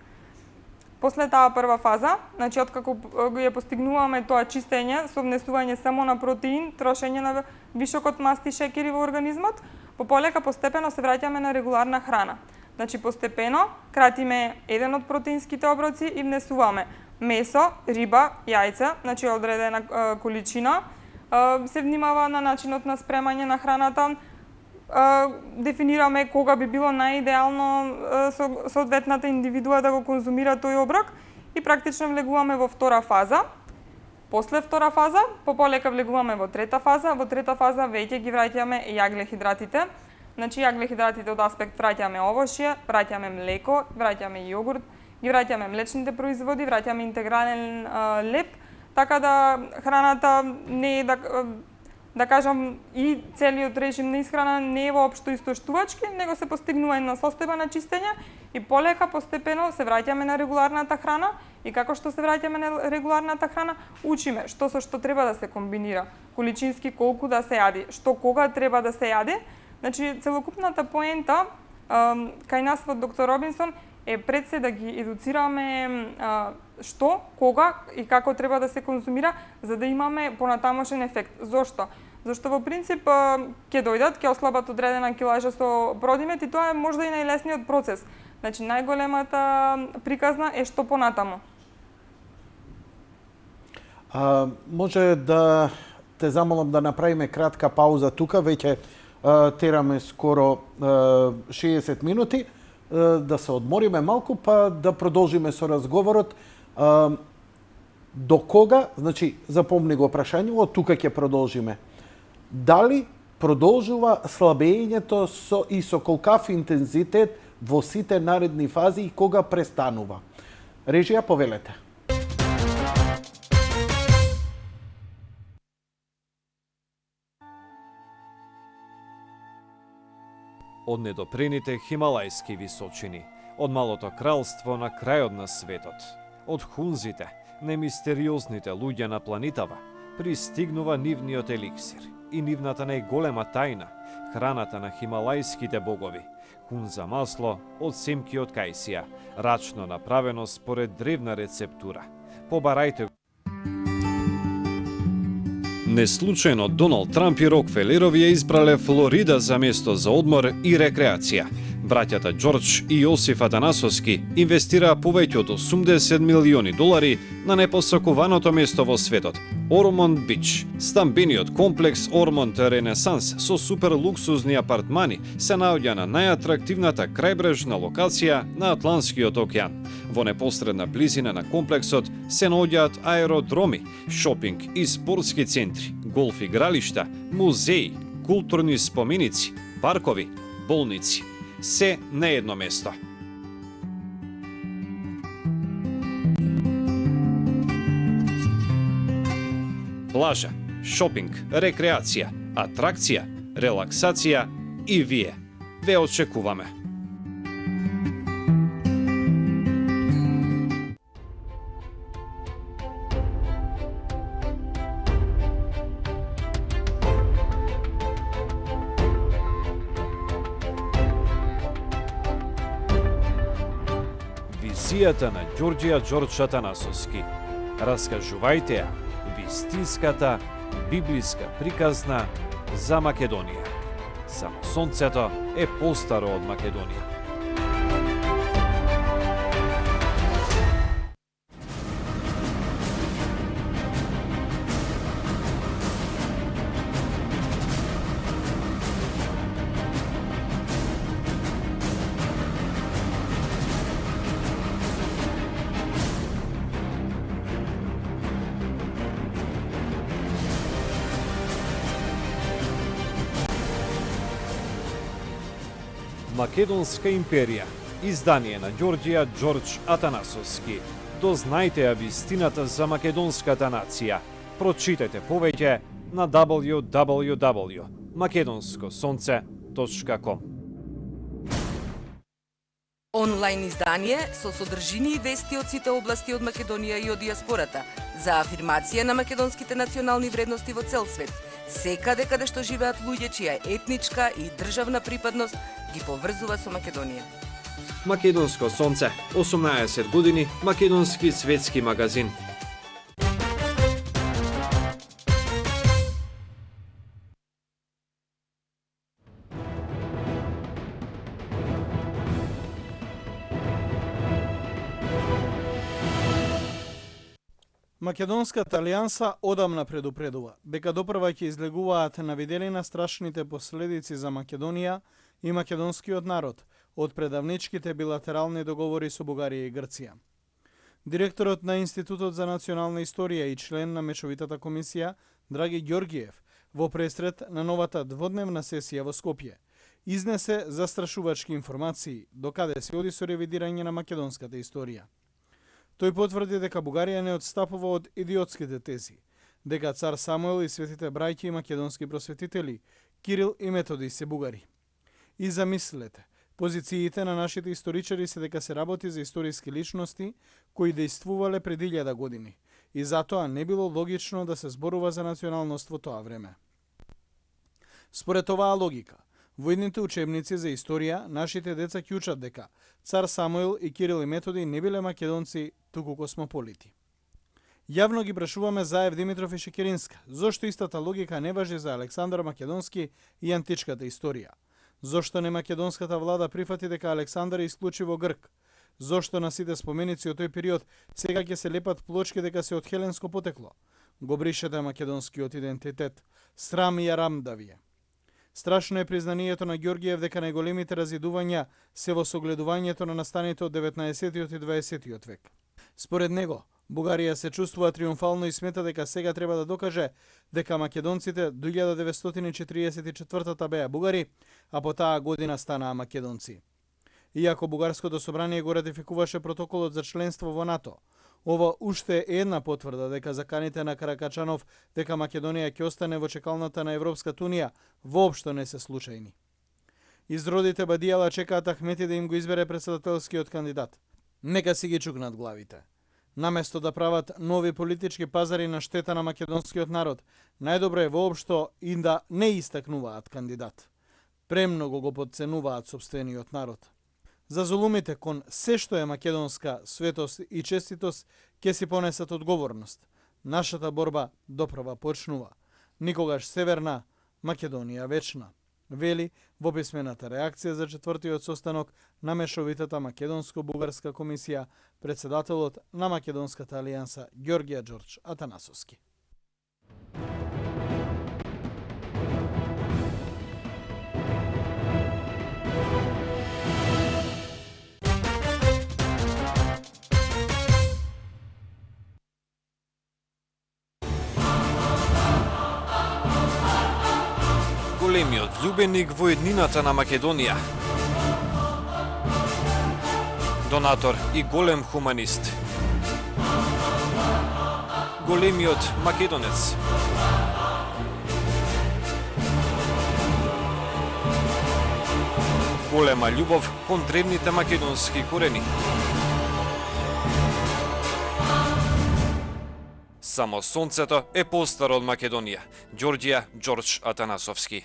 После таа прва фаза, значи откако ја постигнуваме тоа чистење со внесување само на протеин, трошење на вишокот масти шеќери во организмот, полека постепено се враќаме на регуларна храна. Значи постепено кратиме еден од протеинските оброци и внесуваме месо, риба, јајца, значи одредена количина. Се внимава на начинот на спремање на храната, дефинираме кога би било најидеално соодветната индивидуа да го конзумира тој оброк и практично влегуваме во втора фаза. После втора фаза, полека влегуваме во трета фаза. Во трета фаза веќе ги враќаме јаглехидратите. Значи јаглехидратите од аспект враќаме овошје, враќаме млеко, враќаме јогурт, ги враќаме млечните производи, враќаме интегрален леп, така да храната не е да кажам, и целиот режим на исхрана не е воопшто истоштувачки, него се постигнува една состојба на чистење и полека постепено се враќаме на регуларната храна и како што се враќаме на регуларната храна, учиме што со што треба да се комбинира, количински колку да се јади, што кога треба да се јади. Значи целокупната поента кај нас во доктор Робинсон е пред се да ги едуцираме што, кога и како треба да се конзумира за да имаме понатамошен ефект. Зошто? Зашто во принцип ќе дојдат, ќе ослабат одредена килажа со Продимет и тоа е можда и најлесниот процес. Значи најголемата приказна е што понатаму. Може да те замолам да направиме кратка пауза тука, веќе тераме скоро 60 минути, да се одмориме малку, па да продолжиме со разговорот. До кога, значи, запомни го прашањето, од тука ќе продолжиме. Дали продолжува слабењето и со колкав интензитет во сите наредни фази и кога престанува? Режија, повелете. од недопрените хималајски височини, од малото кралство на крајот на светот, од хунзите, немистериозните луѓе на планетава, пристигнува нивниот еликсир и нивната најголема тајна, храната на хималајските богови, хунза масло од семки од кајсија, рачно направено според древна рецептура. Побарајте го. Неслучајно Доналд Трамп и Рокфелерови ја избрале Флорида за место за одмор и рекреација. Браќата Џорџ и Јосиф Атанасовски инвестираа повеќе од 80 милиони долари на непосакуваното место во светот – Ормонд Бич. Стамбениот комплекс Ормонд Ренесанс со супер луксузни апартмани се наоѓа на најатрактивната крајбрежна локација на Атлантскиот океан. Во непосредна близина на комплексот се наоѓаат аеродроми, шопинг и спортски центри, голф игралишта, музеи, културни споменици, паркови, болници. Се на едно место. Плажа, шопинг, рекреација, атракција, релаксација и вие. Ве очекуваме. Визијата на Ѓорѓија Џорџ Атанасовски. Раскажувајте ја вистинската библиска приказна за Македонија. Само сонцето е постаро од Македонија. Македонска империја. Издание на Ѓорѓија Џорџ Атанасовски. Дознајте ја вистината за македонската нација. Прочитајте повеќе на www.makedonskosonce.com. Онлайн издание со содржини и вести од сите области од Македонија и од диаспората за афирмација на македонските национални вредности во цел свет, секаде каде што живеат луѓе чија етничка и државна припадност ги поврзува со Македонија. Македонско сонце, 18 години, македонски светски магазин. Македонската алијанса одамна предупредува дека допрва ќе излегуваат на виделина страшните последици за Македонија и македонскиот народ од предавничките билатерални договори со Бугарија и Грција. Директорот на Институтот за национална историја и член на Мешовитата комисија Драги Ѓорѓиев во пресрет на новата дводневна сесија во Скопје изнесе застрашувачки информации докаде се оди со ревидирање на македонската историја. Тој потврди дека Бугарија не одстапува од идиотските тези, дека цар Самуел и светите браќи и македонски просветители Кирил и Методи се бугари. И замислете, позициите на нашите историчари се дека се работи за историски личности кои дејствувале пред 1000 години и затоа не било логично да се зборува за националност во тоа време. Според оваа логика, во едните учебници за историја, нашите деца ќе учат дека цар Самуил и Кирил и Методи не биле македонци, туку космополити. Јавно ги прашуваме Заев, Димитров и Шекеринска, зошто истата логика не важи за Александар Македонски и античката историја? Зошто не македонската влада прифати дека Александар е исклучиво грк? Зошто на сите споменици од тој период сега ќе се лепат плочки дека се од хеленско потекло? Го бришете македонскиот идентитет. Срам и јарам да вие. Страшно е признанието на Ѓорѓиев дека најголемите разидувања се во согледувањето на настаните од 19-тиот и 20-тиот век. Според него, Бугарија се чувствува триумфално и смета дека сега треба да докаже дека македонците до 1944 беа бугари, а по таа година станаа македонци. Иако Бугарското собрание го ратификуваше протоколот за членство во НАТО, ова уште е една потврда дека заканите на Каракачанов дека Македонија ќе остане во чекалната на Европската унија воопшто не се случајни. Изродите бадијала чекаат Ахмети да им го избере претседателскиот кандидат. Нека си ги чукнат главите. Наместо да прават нови политички пазари на штета на македонскиот народ, најдобро е воопшто и да не истакнуваат кандидат. Премногу го подценуваат сопствениот народ. За зулумите кон се што е македонска светост и честитост ќе си понесат одговорност. Нашата борба доправа почнува. Никогаш северна, Македонија вечна, вели во писмената реакција за четвртиот состанок на мешовитата македонско-бугарска комисија претседателот на Македонската алијанса Ѓорѓе Ѓорđ Атанасовски. Големиот љубеник во еднината на Македонија. Донатор и голем хуманист. Големиот македонец. Голема љубов кон древните македонски корени. Само сонцето е постаро од Македонија. Ѓорѓе Ѓорđ Атанасовски.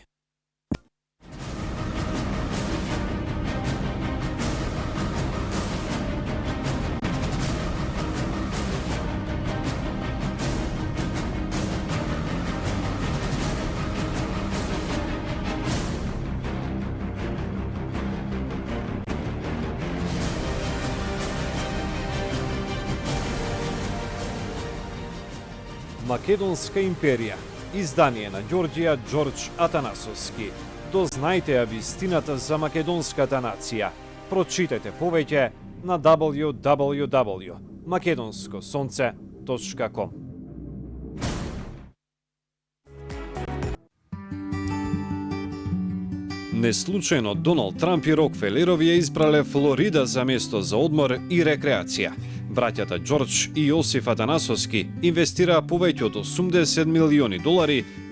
Македонска империја. Издание на Ѓорѓе Ѓорđ Атанасовски. Дознајте ја вистината за македонската нација. Прочитајте повеќе на www.makedonskosonce.com. Неслучајно Доналд Трамп и Рокфелерови ја избрале Флорида за место за одмор и рекреација. Браќата Ѓорđ и Јосиф Атанасовски инвестираа повеќе од $80 милиони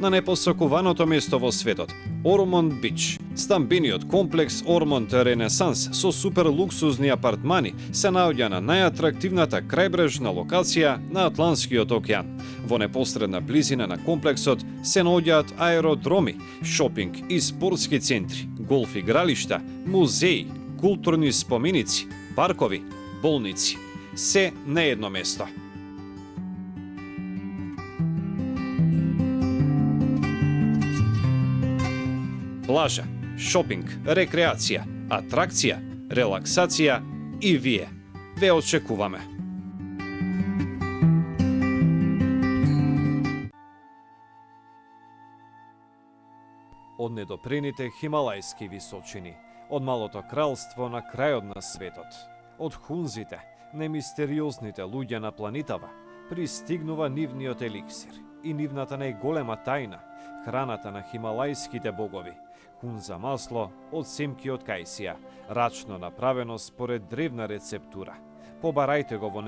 на непосакуваното место во светот – Ормонд Бич. Стамбениот комплекс Ормонд Ренесанс со супер луксузни апартмани се наоѓа на најатрактивната крајбрежна локација на Атлантскиот океан. Во непосредна близина на комплексот се наоѓаат аеродроми, шопинг и спортски центри, голф игралишта, музеи, културни споменици, паркови, болници. Се на едно место. Плажа, шопинг, рекреација, атракција, релаксација и вие. Ве очекуваме. Од недопрените хималајски височини, од малото кралство на крајот на светот, од хунзите, немистериозните луѓе на планетава, пристигнува нивниот еликсир и нивната најголема тајна, храната на хималајските богови, хунза масло од семки од кајсија, рачно направено според древна рецептура. Побарајте го во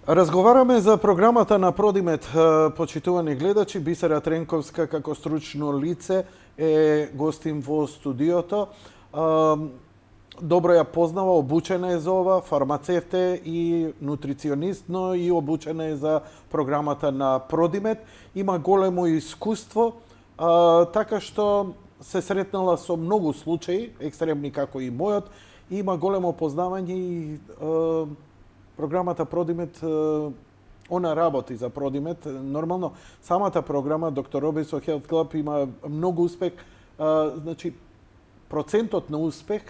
Разговараме за програмата на Продимет, почитувани гледачи. Бисера Тренковска како стручно лице е гостин во студиото. Добро ја познава, обучена е за ова, фармацевт е и нутриционист, но и обучена е за програмата на Продимет. Има големо искуство, така што се сретнала со многу случаи, екстремни како и мојот, и има големо познавање и програмата Продимет, она работи за Продимет. Нормално, самата програма Доктор Робинсон Health Club има многу успех. Значи, процентот на успех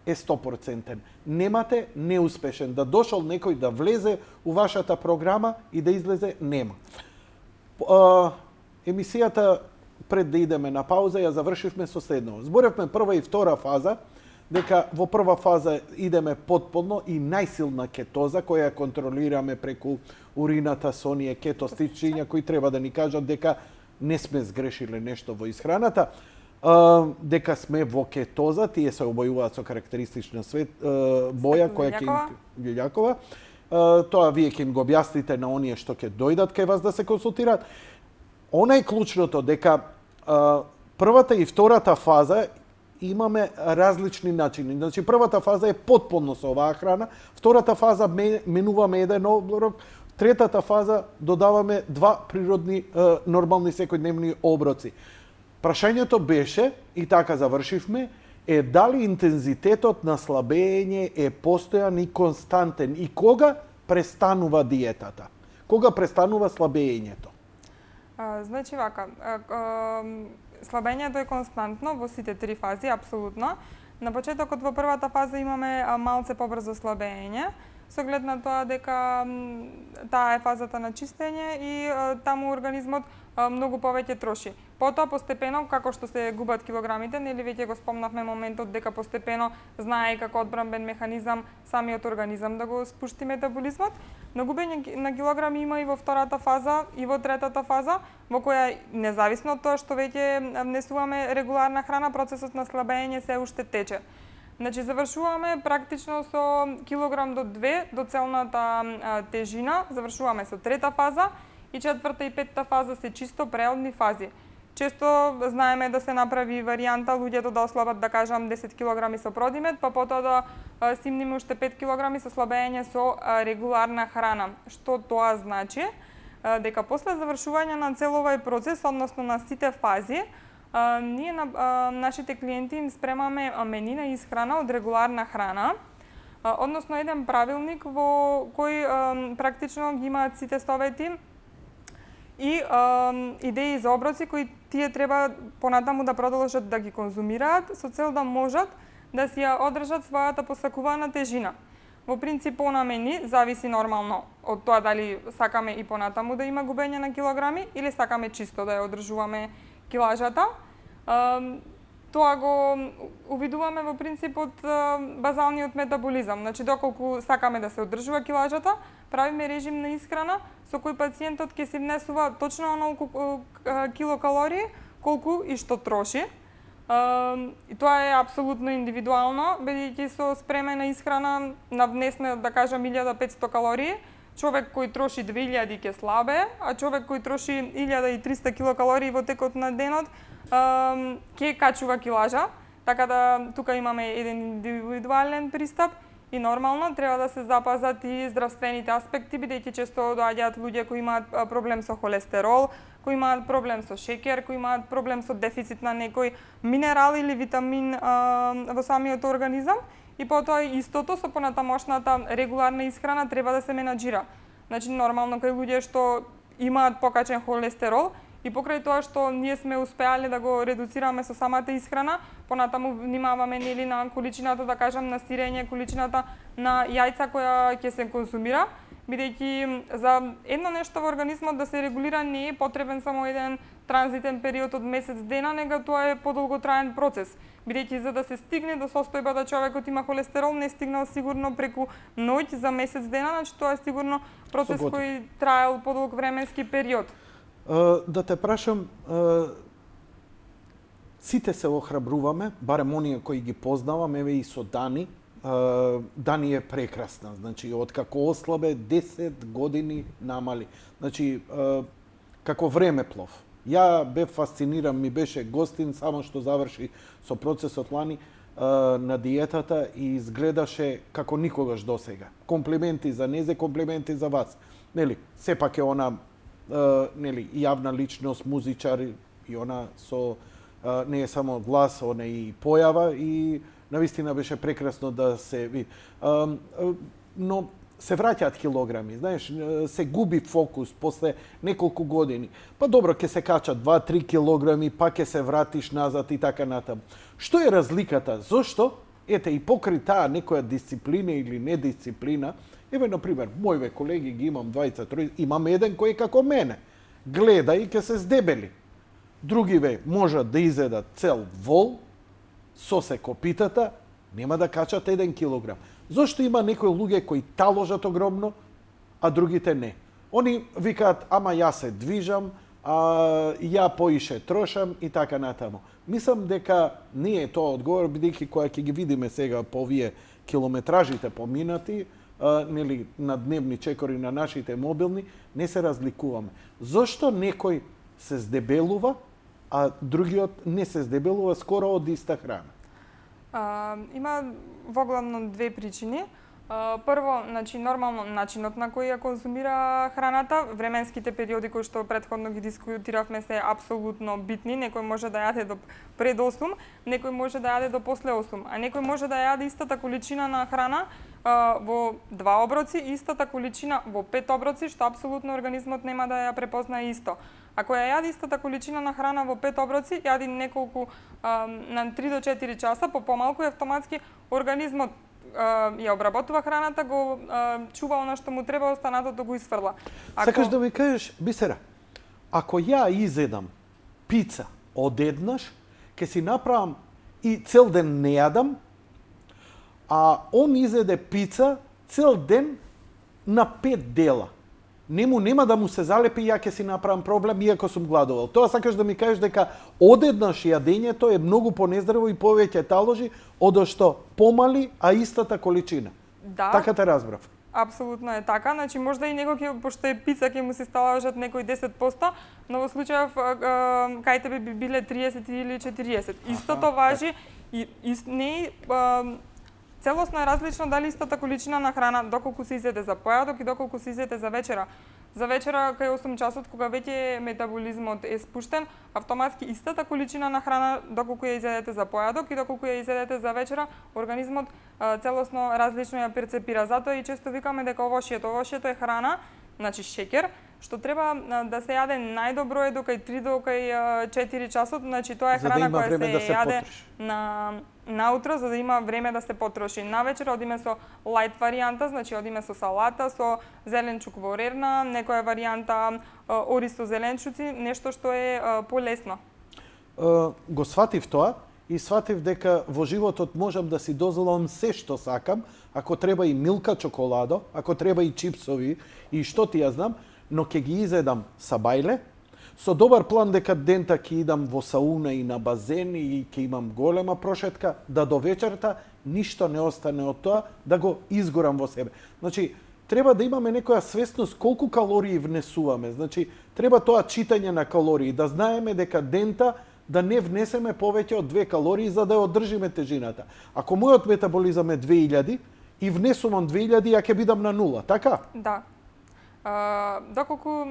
е 100%. Немате неуспешен. Да дошол некој да влезе у вашата програма и да излезе, нема. Емисијата, пред да идеме на пауза, ја завршивме со следно. Зборевме прва и втора фаза, дека во прва фаза идеме потполно и најсилна кетоза која ја контролираме преку урината со оние кетостичиња кои треба да ни кажат дека не сме сгрешиле нешто во исхраната, дека сме во кетоза, тие се обојуваат со карактеристична боја која ќе љакова. Тоа вие ќе им го објасните на оние што ќе дојдат кај вас да се консултираат. Она е клучното, дека првата и втората фаза имаме различни начини. Значи, првата фаза е потполно со оваа храна, втората фаза менуваме еден оброк, третата фаза додаваме два природни, нормални секојдневни оброци. Прашањето беше, и така завршивме, е дали интензитетот на слабење е постојан и константен и кога престанува диетата? Кога престанува слабењето? Значи вака, слабењето е константно во сите три фази, апсолутно. На почетокот во првата фаза имаме малце побрзо слабење, со оглед на тоа дека таа е фазата на чистење и таму организмот многу повеќе троши. Потоа постепено, како што се губат килограмите, нели веќе го спомнавме моментот дека постепено знае како одбранбен механизам самиот организам да го спушти метаболизмот, но губење на килограми има и во втората фаза и во третата фаза, во која независно од тоа што веќе внесуваме регуларна храна, процесот на слабење се уште тече. Значи, завршуваме практично со килограм до 2 до целната тежина, завршуваме со трета фаза и четврта и петта фаза се чисто преодни фази. Често знаеме да се направи варијанта луѓето да ослабат, да кажам, 10 килограми со продимет, па потоа да симниме уште 5 килограми со слабење со регуларна храна. Што тоа значи? Дека после завршување на цел овој процес, односно на сите фази, ние на нашите клиенти им спремаме мени на исхрана од регуларна храна, односно еден правилник во кој практично ги имаат сите совети и идеи за оброци кои тие треба понатаму да продолжат да ги конзумираат со цел да можат да си ја одржат својата посакувана тежина. Во принцип, она мени зависи нормално од тоа дали сакаме и понатаму да има губење на килограми или сакаме чисто да ја одржуваме килажата. Тоа го увидуваме во принцип од базалниот метаболизам. Значи, доколку сакаме да се одржува килажата, правиме режим на исхрана со кој пациентот ќе си внесува точно онолку килокалории колку и што троши. И тоа е апсолутно индивидуално, бидејќи со спремена исхрана на внесна, да кажам, 1500 калории, човек кој троши 2000 ќе слабе, а човек кој троши 1300 килокалории во текот на денот ќе качува килажа, така да тука имаме еден индивидуален пристап и нормално треба да се запазат и здравствените аспекти, бидејќи често доаѓаат луѓе кои имаат проблем со холестерол, кои имаат проблем со шеќер, кои имаат проблем со дефицит на некој минерал или витамин во самиот организам, и потоа истото со понатамошната регуларна исхрана треба да се менаџира. Значи, нормално кај луѓе што имаат покачен холестерол, и покрај тоа што ние сме успеале да го редуцираме со самата исхрана, понатаму внимаваме нели на количината, да кажам, на сирење, количината на јајца која ќе се консумира, бидејќи за едно нешто во организмот да се регулира не е потребен само еден транзитен период од месец дена, него тоа е подолготраен процес. Бидејќи за да се стигне до состојба да човекот има холестерол, не стигнал сигурно преку ноќ за месец дена, значи тоа е сигурно процес кој траел подолг временски период. Да те прашам, сите се охрабруваме, барем оние кои ги познавам, еве и со Дани. Дани е прекрасна, значи откако ослабе 10 години намали. Значи како времеплов. Ја бев фасциниран, ми беше гостин само што заврши со процесот лани на диетата и изгледаше како никогаш досега. Комплименти за незе, комплименти за вас. Нели, сепак е она нели јавна личност, музичар и она со не е само глас, она и појава и навистина беше прекрасно да се види. Но се враќаат килограми, знаеш, се губи фокус после неколку години. Па добро, ќе се качат 2-3 килограми, па ќе се вратиш назад и така натаму. Што е разликата? Зошто? Ете, и покри таа некоја дисциплина или недисциплина, еве, например, мојве колеги ги имам 23, имам еден кој е како мене. Гледа и ќе се здебели. Другиве можат да изедат цел вол, сосе копитата, нема да качат 1 килограм. Зошто има некои луѓе кои таложат огромно, а другите не? Они викаат, ама јас се движам, ја поише трошам и така натаму. Мислам дека не е тоа одговор, бидејќи кога ќе ги видиме сега по овие километражите поминати, нели на дневни чекори на нашите мобилни, не се разликуваме. Зошто некој се здебелува, а другиот не се здебелува скоро од иста храна? Има воглавно две причини. Прво, значи нормално начинот на кој ја конзумира храната, временските периоди кои што претходно ги дискутиравме се апсолутно битни. Некој може да јаде до пред 8, некој може да јаде до после 8, а некој може да јаде истата количина на храна во 2 оброци, истата количина во 5 оброци, што апсолутно организмот нема да ја препознае исто. Ако ја јади истата количина на храна во 5 оброци, јади неколку на 3 до 4 часа, по помалку и автоматски организмот ја обработува храната, го чува она што му треба, останатото го изфрла. Сакаш да ми кажеш, Бисера, ако ја изедам пица одеднаш, ќе си направам и цел ден не јадам, а он изеде пица цел ден на 5 дела. Нема да му се залепи, ја ќе си направам проблем, иако сум гладувал. Тоа сакаш да ми кажеш дека одеднаш јадењето е многу понездраво и повеќе таложи, одошто помали, а истата количина. Да. Така те разбрав. Апсолутно е така, значи можда и некој пошто е пица ќе му се сталажат некои 10%, но во случајов кај тебе би биле 30 или 40. Истото важи и не целосно е различно дали истата количина на храна доколку се изеде за појадок и доколку се изеде за вечера. За вечера кај 8 часот кога веќе метаболизмот е спуштен, автоматски истата количина на храна доколку ја изедете за појадок и доколку ја изедете за вечера, организмот целосно различно ја перцепира. Затоа и често викаме дека овошјето е храна, значи шеќер, што треба да се јаде најдобро е до кај 3 до кај 4 часот, значи тоа е храна која се јаде наутро за да има време да се потроши. Навечер одиме со лајт варијанта, значи одиме со салата, со зеленчук во рерна, некоја варијанта ориз со зеленчуци, нешто што е полесно. Го сватив тоа и сватив дека во животот можам да си дозволам се што сакам, ако треба и милка чоколадо, ако треба и чипсови и што ти ја знам, но ќе ги изедам са бајле, со добар план дека дента ќе идам во сауна и на базен и ќе имам голема прошетка, да до вечерта ништо не остане од тоа, да го изгорам во себе. Значи, треба да имаме некоја свесност колку калории внесуваме. Значи, треба тоа читање на калории, да знаеме дека дента да не внесеме повеќе од 2 калории за да ја одржиме тежината. Ако мојот метаболизам е 2000 и внесувам 2000, ја ќе бидам на 0, така? Да. Доколку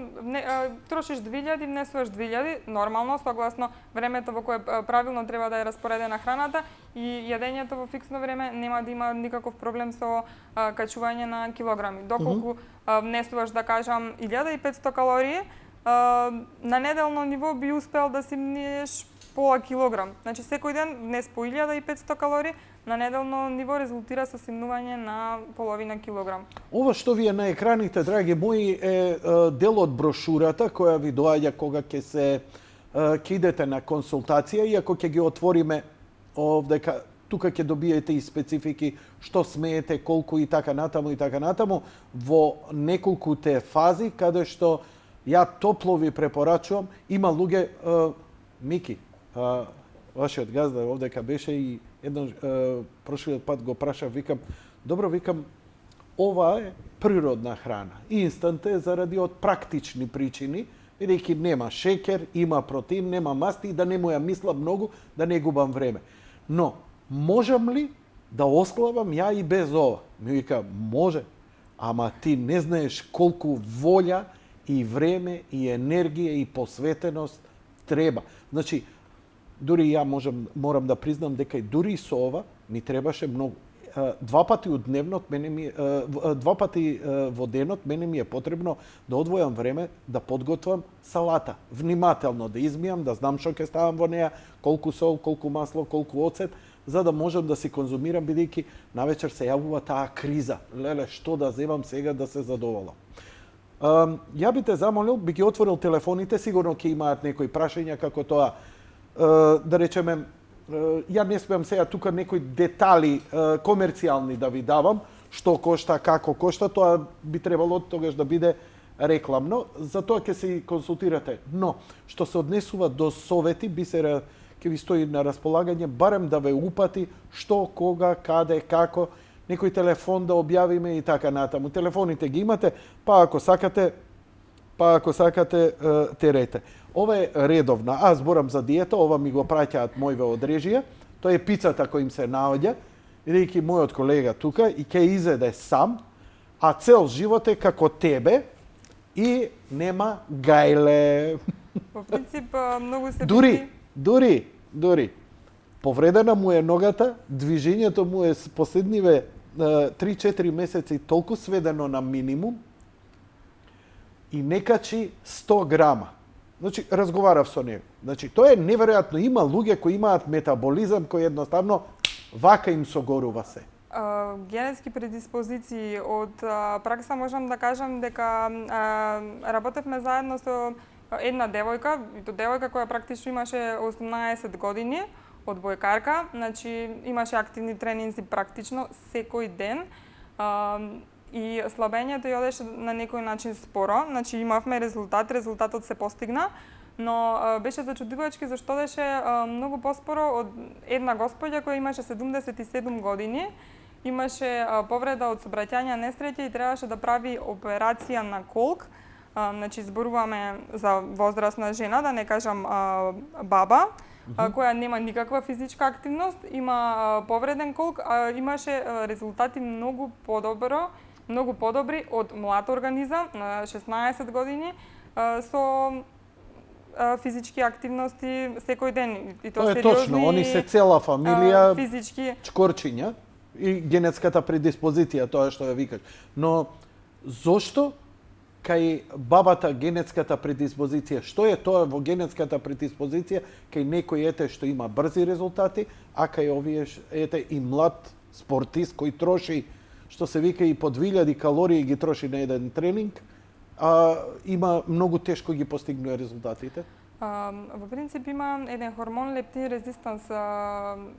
трошиш 2000, внесуваш 2000, нормално, согласно времето во кое правилно треба да е распоредена храната и јадењето во фиксно време нема да има никаков проблем со качување на килограми. Доколку внесуваш, да кажам, 1500 калории, на неделно ниво би успел да си мнеш пола килограм. Значи секој ден внес по 1500 калории, на неделно ниво резултира со симнување на половина килограм. Ова што ви е на екраните, драги мои, е дел од брошурата која ви доаѓа кога ќе идете на консултација и ако ќе ги отвориме овде, тука ќе добиете и специфики што смеете, колку и така натаму во неколкуте фази каде што ја топло ви препорачувам. Има луѓе, Мики, вашиот газда овдека беше и едно прошлиот пат го прашав, викам, ова е природна храна. Инстант е заради од практични причини, бидејќи нема шеќер, има протеин, нема масти и да не му ја мислам многу, да не губам време. Но, можам ли да ослабам ја и без ова? Ми вика, може, ама ти не знаеш колку волја и време и енергија и посветеност треба. Значи, дури ја морам да признам дека и дури со ова ми требаше многу. 2 пати во денот мене ми е потребно да одвојам време да подготвам салата. Внимателно да измијам, да знам што ќе ставам во неа, колку сол, колку масло, колку оцет, за да можам да си конзумирам, бидејќи навечер се јавува таа криза. Леле, што да земам сега да се задоволам. Ја би те замолил, би ги отворил телефоните, сигурно ќе имаат некои прашања како тоа, да речеме, ја не смеам сега тука некои детали комерцијални да ви давам, што кошта, како кошта, тоа би требало тогаш да биде рекламно, за тоа ќе се консултирате. Но, што се однесува до совети, ќе ви стои на располагање, барем да ве упати што, кога, каде, како, некој телефон да објавиме и така натаму. Телефоните ги имате, па ако сакате, терете. Ова е редовна. Аз зборам за диета, ова ми го праќаат мојве од режија. Тоа е пицата кој им се наоѓа, бидејќи мојот колега тука и ќе изеде сам, а цел живот е како тебе и нема гајле. По принцип, многу се Дури. Повредена му е ногата, движењето му е последниве 3-4 месеци толку сведено на минимум и не качи 100 грама. Значи, разговарав со него. Значи, тоа е неверојатно. Има луѓе кои имаат метаболизам кој едноставно вака им согорува се. Генетски предиспозиции од пракса можам да кажам дека работевме заедно со една девојка, и тоа девојка која практично имаше 18 години, одбојкарка, значи имаше активни тренинзи практично секој ден. И слабењето ја одеше на некој начин споро, значи имавме резултатот се постигна, но беше зачудувачки зашто беше многу поспоро од една госпоѓа која имаше 77 години, имаше повреда од сообраќајна несреќа и требаше да прави операција на колк. Значи зборуваме за возрастна жена, да не кажам баба, која нема никаква физичка активност, има повреден колк, имаше резултати многу подобри од млад организам на 16 години со физички активности секој ден. И тоа е точно, они се цела фамилија физички чкорчиња и генетската предиспозиција, тоа што ја викаш. Но зошто кај бабата генетската предиспозиција, што е тоа во генетската предиспозиција кај некој ете што има брзи резултати, а кај овие ете и млад спортист кој троши, што се вика и по 2000 калории ги троши на еден тренинг, а има многу тешко ги постигнува резултатите? Во принцип има еден хормон лептин резистанс,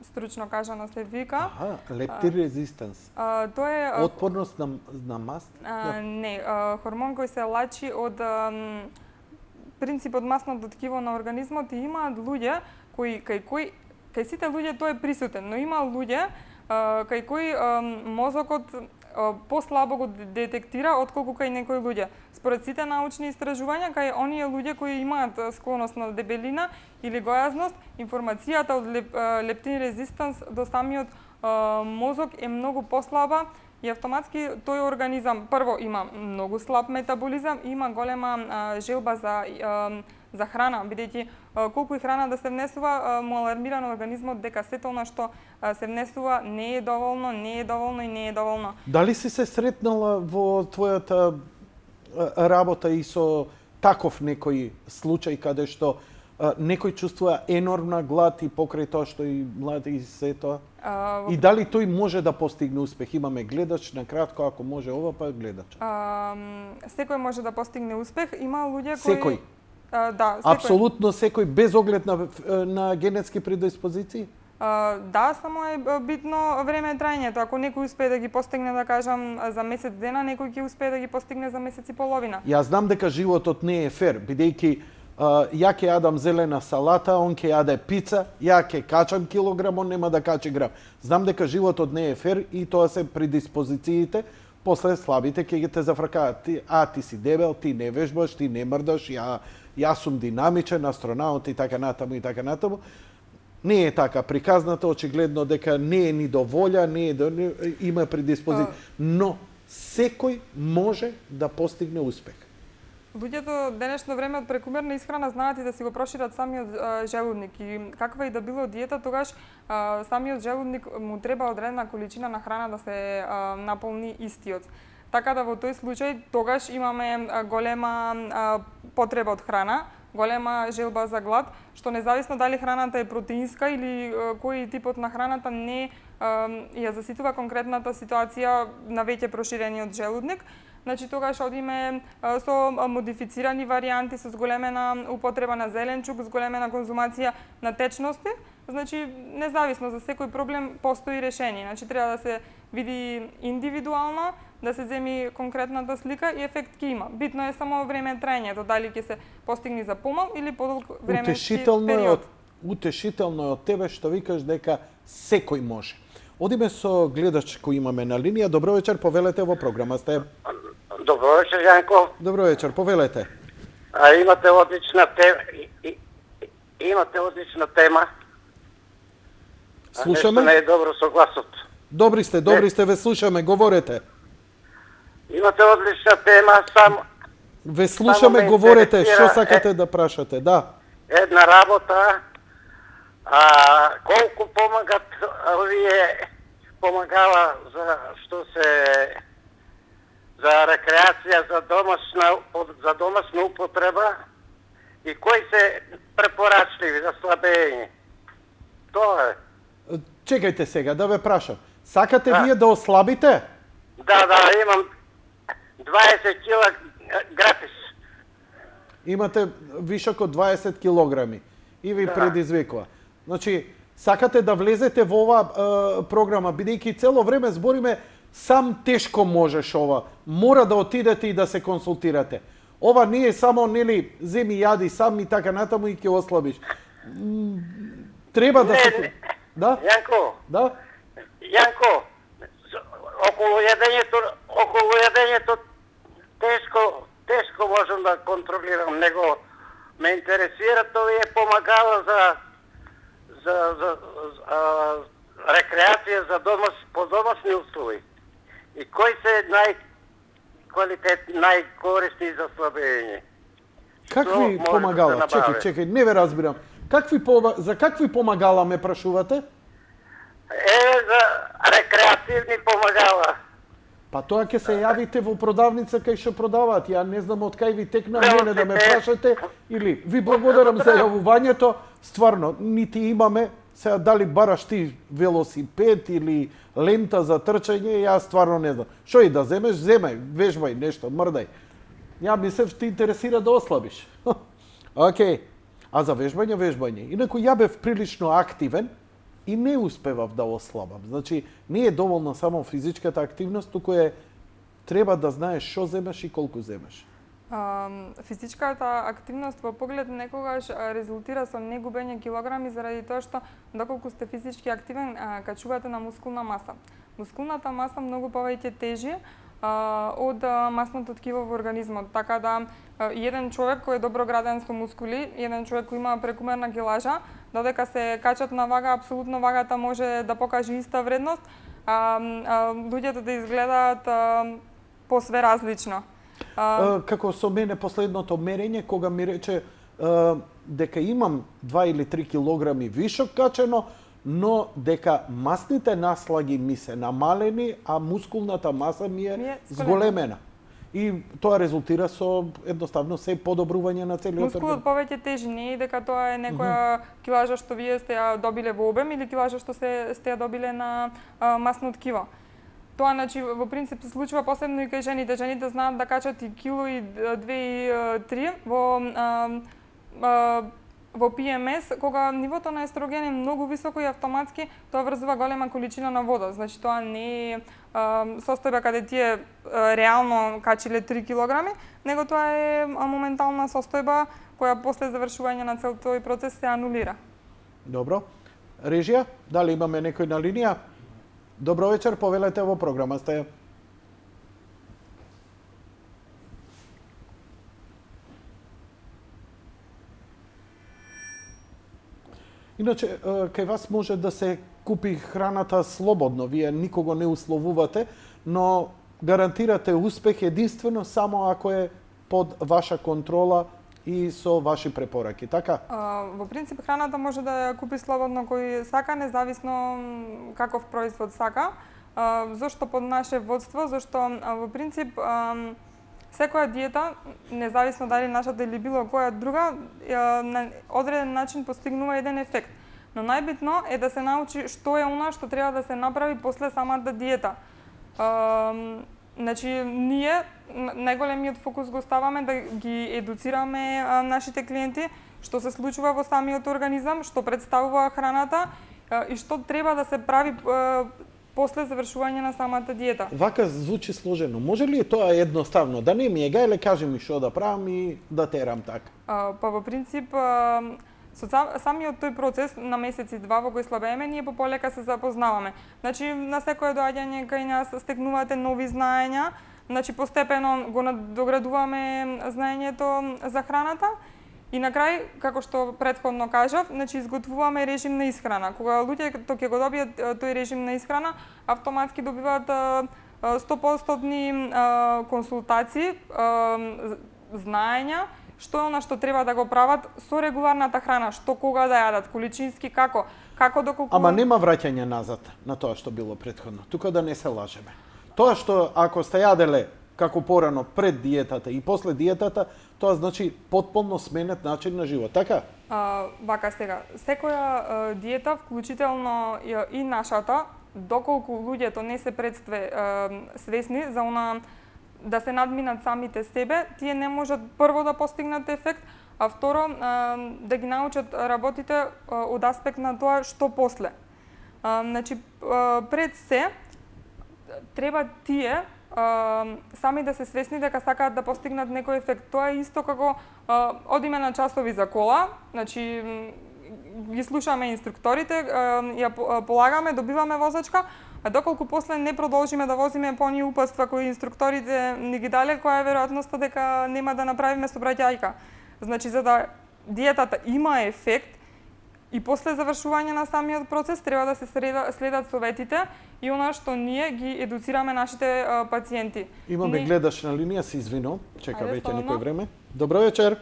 стручно кажано се вика. Лептин резистанс. Тоа е отпорност на маст? Не, хормон кој се лачи од принцип од масното ткиво на организмот и имаат луѓе кај сите луѓе тоа е присутен, но има луѓе кај кои мозокот послабо го детектира отколку кај некои луѓе. Според сите научни истражувања, кај оние луѓе кои имаат склоност на дебелина или гојазност, информацијата од лептин резистанс до самиот мозок е многу послаба и автоматски тој организам прво има многу слаб метаболизам и има голема желба за храна, бидејќи колку и храна да се внесува, му алармира на организмот дека сето она што се внесува не е доволно и не е доволно. Дали си се сретнала во твојата работа и со таков некој случај каде што некој чувствува енормна глад и покрај тоа што и млади и се тоа? И дали тој може да постигне успех? Имаме гледач, на кратко, ако може ова, па гледач. Секој може да постигне успех, има луѓе кои... Секој? Да, секој. Апсолутно секој, без оглед на генетски предиспозиции? Да, само е битно време трајањето. Ако некој успее да ги постигне, да кажам, за месец дена, некој ќе успее да ги постигне за месец и половина. Јас знам дека животот не е фер, бидејќи ја ќе јадам зелена салата, он ќе јаде пица, ја ќе качам килограм, он нема да качи грам. Знам дека животот не е фер и тоа се предиспозициите, после слабите ќе ги те зафркаат. Ти си дебел, ти не вежбаш, ти не мрдаш, јас сум динамичен, астронаут и така натаму и така натаму. Не е така приказната, очигледно дека не е ни до волја, има предиспозиција, но секој може да постигне успех. Луѓето денешно време од прекумерна исхрана знаат и да си го прошират самиот желудник и каква и да било диета, тогаш самиот желудник му треба одредена количина на храна да се наполни истиот. Така да во тој случај тогаш имаме голема потреба од храна, голема желба за глад, што независно дали храната е протеинска или кој типот на храната не ја заситува конкретната ситуација на веќе проширениот желудник. значи тогаш одиме со модифицирани варијанти, со зголемена употреба на зеленчук, зголемена конзумација на течности. Значи, независно за секој проблем постои решение. Значи, треба да се види индивидуално, да се земи конкретната слика и ефект ќе има. Битно е само време траењето, дали ќе се постигне за помал или подолг временски период. Утешително е од тебе што викаш дека секој може. Одиме со гледач кој имаме на линија. Добро вечер, повелете во програма сте. Добро вечер, Јанко. Добро вечер, повелете. Имате одлична тема. Имате одлична тема. Слушаме. Нешто не е добро со гласот. Добри сте, ве слушаме, говорете. Имате одлична тема, Ве слушаме, говорете, што сакате да прашате, да. една работа, колку помагат овие помагала за рекреација, за домашна употреба и кои се препорачливи за слабење. Тоа е. Чекајте сега, да ве прашам. Сакате вие да ослабите? Да, имам 20 кила гратис. Имате вишок од 20 килограми и ви предизвикува. Значи, сакате да влезете во оваа програма, бидејќи цело време збориме сам тешко можеш ова. Мора да отидете и да се консултирате. Ова не е само, нели, земи јади сам и така натаму и ќе ослабиш. Треба да се... Да? Јанко, околу јадењето тешко можам да контролирам, него ме интересираат овие помагала за рекреација, за по домашни услови. И кои се најкорисни за слабење? Какви помагала? Чекај, не ве разбирам. За какви помагала ме прашувате? За рекреативни помагала. Па тоа ќе се јавите во продавница кај што продаваат. Ја не знам од кај ви текна мене да ме прашате или ви благодарам за јавувањето. Стварно, нити имаме. Сега дали бараш ти велосипед или лента за трчање, јас стварно не знам. Што и да земеш, земај, вежбај нешто, мрдај. Ја мислев ти интересира да ослабиш. Океј. А за вежбање. Инаку ја бев прилично активен и не успевав да ослабам. Значи, не е доволно само физичката активност, туку треба да знаеш што земеш и колку земеш. Физичката активност во поглед некогаш резултира со негубење килограми заради тоа што доколку сте физички активен, качувате на мускулна маса. Мускулната маса многу повеќе тежи од масното ткиво во организмот. Така да еден човек кој е добро граден со мускули, еден човек кој има прекумерна килажа, додека се качат на вага, апсолутно вагата може да покаже иста вредност, луѓето да изгледаат посве различно. Како со мене последното мерење, кога ми рече дека имам 2 или 3 килограми вишок качено, но дека масните наслаги ми се намалени, а мускулната маса ми е зголемена. И тоа резултира со едноставно се подобрување на целиот организам. Мускулот повеќе тежи, не е дека тоа е некоја килажа што вие сте ја добиле во обем или килажа што сте ја добиле на масно ткиво. Тоа, значи, во принцип се случува посебно и кај жените. Жените знаат да качат и кило и 2 и 3 во ПМС, кога нивото на естроген е многу високо и автоматски тоа врзува голема количина на вода. Значи, тоа не е состојба каде тие реално качиле 3 килограми, него тоа е моментална состојба која после завршување на цел тој процес се анулира. Добро. Режија, дали имаме некој на линија? Добро вечер, повелете во програма сте. Иначе, кај вас може да се купи храната слободно, вие никого не условувате, но гарантирате успех единствено само ако е под ваша контрола и со ваши препораки, така? Во принцип, храната може да ја купи слободно кој сака, независно каков производ сака. Зошто под наше водство? Зашто во принцип секоја диета, независно дали нашата или било која друга, на одреден начин постигнува еден ефект. Но најбитно е да се научи што е она што треба да се направи после самата диета. Значи, ние најголемиот фокус го ставаме да ги едуцираме нашите клиенти што се случува во самиот организам, што представува храната и што треба да се прави после завршување на самата диета. Вака звучи сложено. Може ли тоа едноставно? Да не ми е гајле, кажи ми што да правам и да терам така? Па во принцип, со самиот тој процес на месеци два во кој слабееме, ние пополека се запознаваме. Значи, на секое доаѓање кај нас стекнувате нови знаења, значи постепено го надоградуваме знаењето за храната и на крај, како што претходно кажав, значи изготвуваме режим на исхрана. Кога луѓето ќе го добијат тој режим на исхрана, автоматски добиваат 100% консултации, знаења, што е она што треба да го прават со регуларната храна, што кога да јадат, количински како да колку... Ама нема враќање назад на тоа што било претходно. Тука да не се лажеме. Тоа што ако сте јаделе како порано пред диетата и после диетата, тоа значи потполно сменет начин на живот, така? Вака сега, секоја диета, вклучително и нашата, доколку луѓето не се свесни за она да се надминат самите себе, тие не можат прво да постигнат ефект, а второ да ги научат работите од аспект на тоа што после. Значи, пред се, треба тие сами да се свесни дека сакаат да постигнат некој ефект. Тоа е исто како одиме на часови за кола, значи ги слушаме инструкторите, ја полагаме, добиваме возачка, а доколку после не продолжиме да возиме по оние упатства кои инструкторите ни ги дале, која е веројатноста дека нема да направиме сообраќајка. Значи, за да диетата има ефект и после завршување на самиот процес треба да се следат советите и она што ние ги едуцираме нашите пациенти. Имаме гледаш на линија, се извинувам, чека веќе некој време. Добро вечер.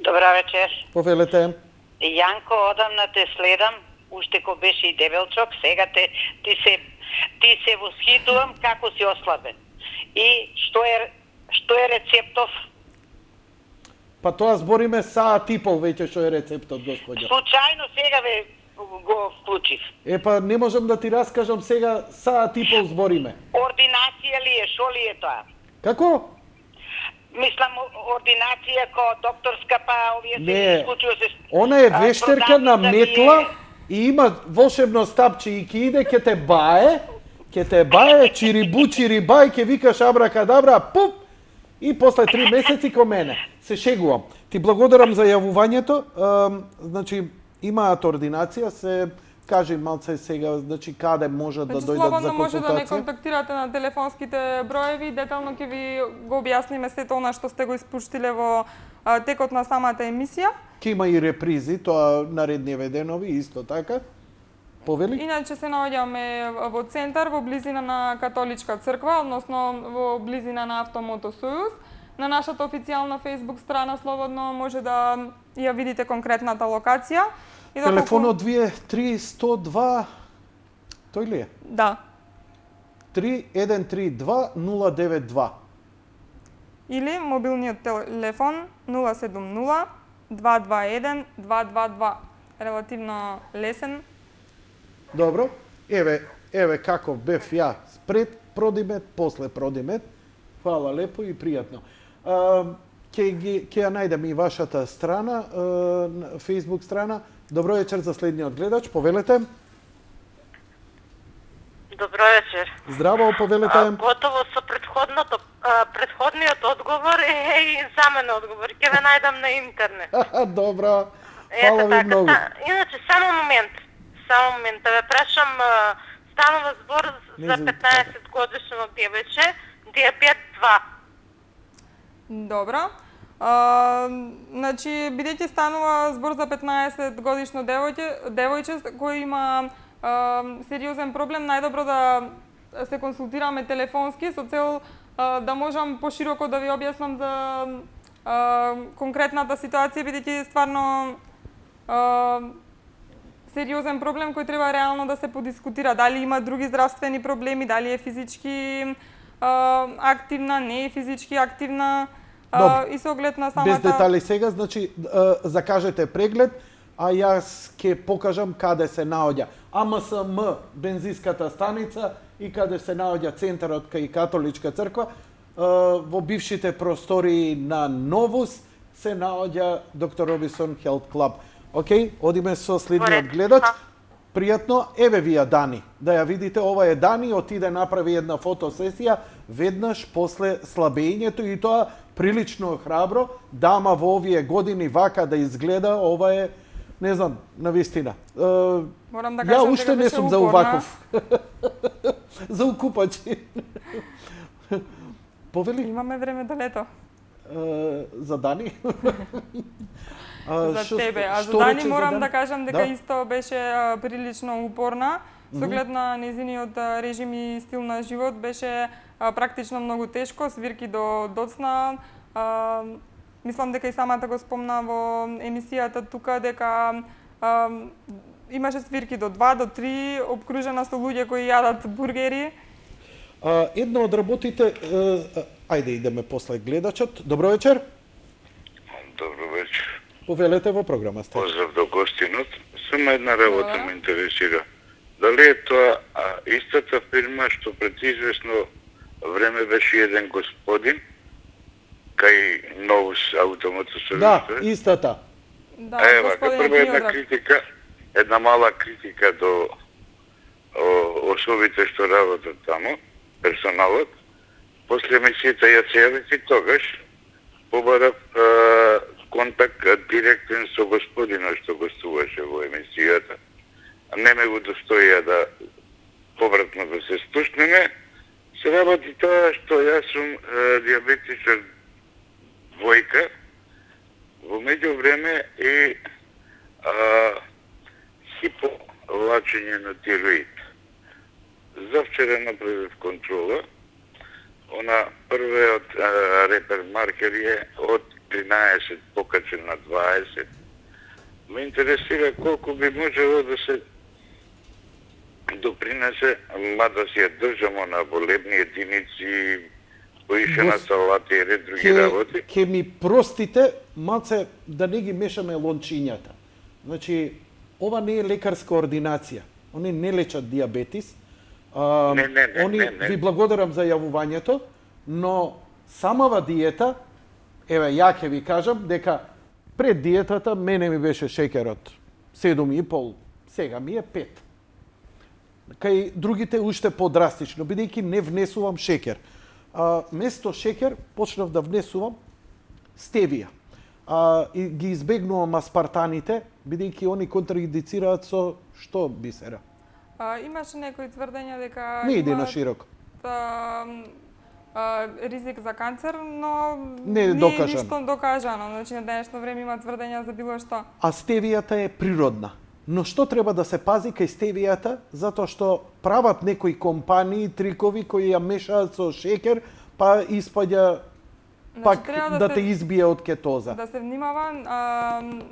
Добра вечер. Повелете. Јанко, одамна те следам, уште ко беше и дебелчок, сега ти се восхитувам како си ослабен. И што е рецептов? Па тоа збориме саат и пол веќе што е рецептот, господјо. Случајно сега го вклучив. Па не можам да ти раскажам сега, саат и пол збориме. Ординација ли е, шо ли е тоа? Како? Мислам, ординација ко докторска, па овие се случува се... Она е вештерка на метла и има волшебно стапче и ке иде, ке те бае, чирибу, чирибај, ке викаш абракадабра, пуп, и после 3 месеци ко мене. Се шегувам. Ти благодарам за јавувањето. Значи, имаат ординација, се кажи малце сега, значи каде може да дојдат за консултација? Слободно може да не контактирате на телефонските броеви, детално ќе ви го објасниме сето она што сте го испуштиле во текот на самата емисија. Ке има и репризи, тоа наредниве денови, исто така. Повели? Иначе се наоѓаме во центар, во близина на Католичка црква, односно во близина на Автомото Сојуз. На нашата официјална Facebook страна слободно може да ја видите конкретната локација. Телефонот ви е 3132, тој ли е? Да. 3132-092. Или мобилниот телефон 070-221-222. Релативно лесен. Добро. Еве каков бев ја пред Продимет, после Продимет. Фала лепо и пријатно. Ќе ја најдем и вашата страна, Facebook страна. Добро вечер за следниот гледач, повелете. Добро вечер. Здраво, повелете. Готово со предходниот одговор и за мене одговор. Ќе ве најдам на интернет. Добро. Фала ви многу. Иначе, само момент, да ве прашам, станува збор за 15 годишно девојче, диабет 2. Добро. Значи, бидејќи станува збор за 15 годишно девојче кој има сериозен проблем, најдобро да се консултираме телефонски со цел да можам пошироко да ви објаснам за конкретната ситуација, бидејќи стварно сериозен проблем кој треба реално да се подискутира. Дали има други здравствени проблеми, дали е физички активна, не е физички активна и со оглед на самата... Без детали сега, значи закажете преглед, а јас ќе покажам каде се наоѓа АМСМ бензинската станица и каде се наоѓа центарот кај католичка црква. Во бившите простории на Новус се наоѓа Доктор Робинсон Health Club. Океј, одиме со следниот гледач. Пријатно, еве вија Дани. Да ја видите, ова е Дани, отиде направи една фотосесија веднаш после слабењето и тоа прилично храбро. Дама во овие години вака да изгледа, ова е, не знам, навистина. Морам да кажам ја уште не сум за уваков. За укупачи. Повели? Имаме време до лето. За Дани? За тебе. А за Дани морам да кажам дека исто беше прилично упорна. Со оглед на незиниот режим и стил на живот беше практично многу тешко, свирки до доцна. Мислам дека и самата го спомна во емисијата тука дека имаше свирки до 2 до 3, обкружена со луѓе кои јадат бургери. Една од работите, ајде идеме после гледачот. Добро вечер. Добро вечер. Повелете во програма сте. Поздрав до гостинот. Само една работа ме интересира. Дали е тоа истата фирма што пред известно време беше еден господин кај Новус автомотосервис? Да, истата. Да, Ева, прва една критика, една мала критика до особите што работат таму, персоналот. После емисијата ја се јавив и тогаш побарав контакт директен со господина што гостуваше во емисијата. Не ме го достоја да повратно да се спуснеме. Се работи тоа што јас сум диабетичар двојка, во меѓувреме и хиполачење на тироид. Завчера направив контрола. Она првиот репер маркер е од 13 покачен на 20. Ме интересира колку би можело да се допринесе, мада си ја држамо на болебни единици, поишена салати и ред други работи. Ке ми простите, малце да не ги мешаме лончињата. Значи, ова не е лекарска ординација. Они не лечат диабетис. Не. Ви благодарам за јавувањето, но самава диета, еве ја ќе ви кажам дека пред диетата мене ми беше шеќерот 7,5, сега ми е 5. Кај другите уште подрастично, бидејќи не внесувам шеќер. Место шеќер почнав да внесувам стевија. И ги избегнувам аспартаните, бидејќи они контраиндицираат со што, Бисера? Имаше некои тврдења дека Не иде на широко. Ризик за канцер, но не е докажано. Ништо докажано. Значи на денешно време има тврдења за било што. А стевијата е природна. Но што треба да се пази кај стевијата, затоа што прават некои компании трикови кои ја мешаат со шеќер, па испаѓа пак да те избие од кетоза. Да се внимава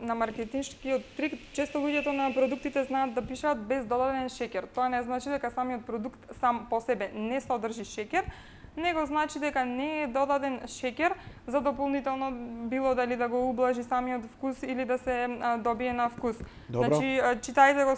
на маркетиншкиот трик. Често луѓето на продуктите знаат да пишаат без додаден шеќер. Тоа не значи дека самиот продукт сам по себе не содржи шеќер, него значи дека не е додаден шеќер за дополнително било дали да го ублажи самиот вкус или да се добие на вкус. Добро. Значи, читајте го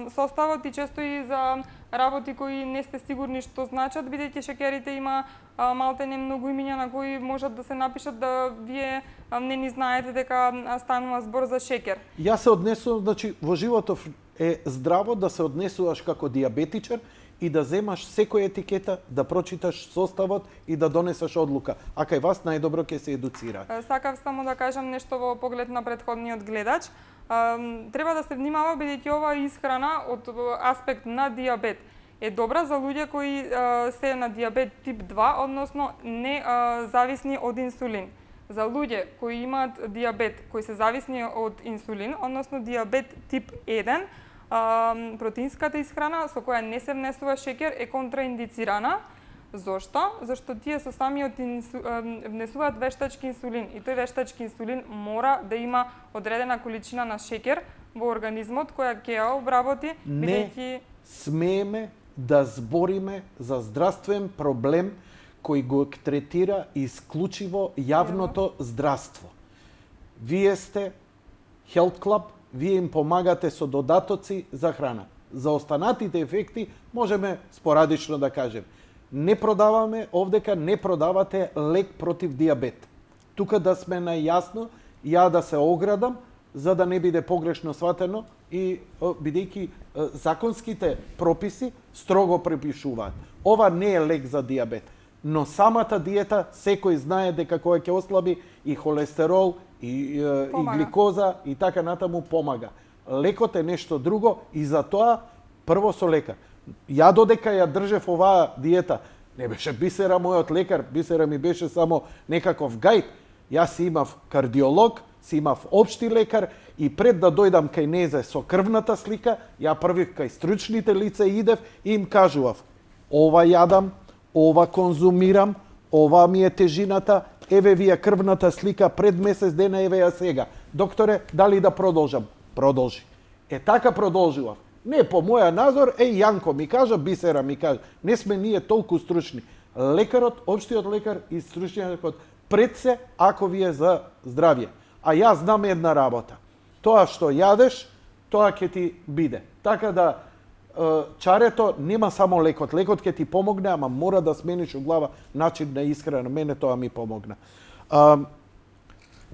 составот и често и за работи кои не сте сигурни што значат, бидејќи шеќерите има малтене многу имиња на кои можат да се напишат да вие не ни знаете дека станува збор за шеќер. Јас се однесувам, значи во животот е здраво да се однесуваш како диабетичар и да земаш секоја етикета, да прочиташ составот и да донесеш одлука. А кај вас најдобро ќе се едуцираат. Сакав само да кажам нешто во поглед на претходниот гледач. Треба да се внимава бидејќи ова исхрана од аспект на диабет е добра за луѓе кои се на диабет тип 2, односно не зависни од инсулин. За луѓе кои имаат диабет кои се зависни од инсулин, односно диабет тип 1, протеинската исхрана со која не се внесува шеќер е контраиндицирана. Зошто? Зашто тие со самиот внесуваат вештачки инсулин и тој вештачки инсулин мора да има одредена количина на шеќер во организмот која ќе ја обработи, бидејќи смееме да збориме за здравствен проблем кој го третира исклучиво јавното здравство. Вие сте Health Club, вие им помагате со додатоци за храна. За останатите ефекти можеме спорадично да кажем. Не продаваме, овдека не продавате лек против диабет. Тука да сме најасно, ја да се оградам, за да не биде погрешно сватено и бидејќи законските прописи строго препишуваат. Ова не е лек за диабет, но самата диета секој знае дека кога ќе ослаби и холестерол и гликоза и така натаму помага. Лекот е нешто друго и за тоа прво со лекар. Ја додека ја држев оваа диета, не беше Бисера мојот лекар, Бисера ми беше само некаков гајд. Јас си имав кардиолог, си имав општи лекар и пред да дојдам кај незе со крвната слика, ја први кај стручните лица идев и им кажував: ова јадам, ова конзумирам, ова ми е тежината, еве ви е крвната слика пред месец дена, еве ја сега. Докторе, дали да продолжам? Продолжи. Така продолжував. Не по моја назор, Јанко ми кажа, Бисера ми кажа. Не сме ние толку стручни. Лекарот, општиот лекар и стручниот лекар пред се, ако ви е за здравје. А јас знам една работа. Тоа што јадеш, тоа ќе ти биде. Така да, чарето нема само лекот. Лекот ќе ти помогне, ама мора да смениш у глава начин на исхрана. Мене тоа ми помогна.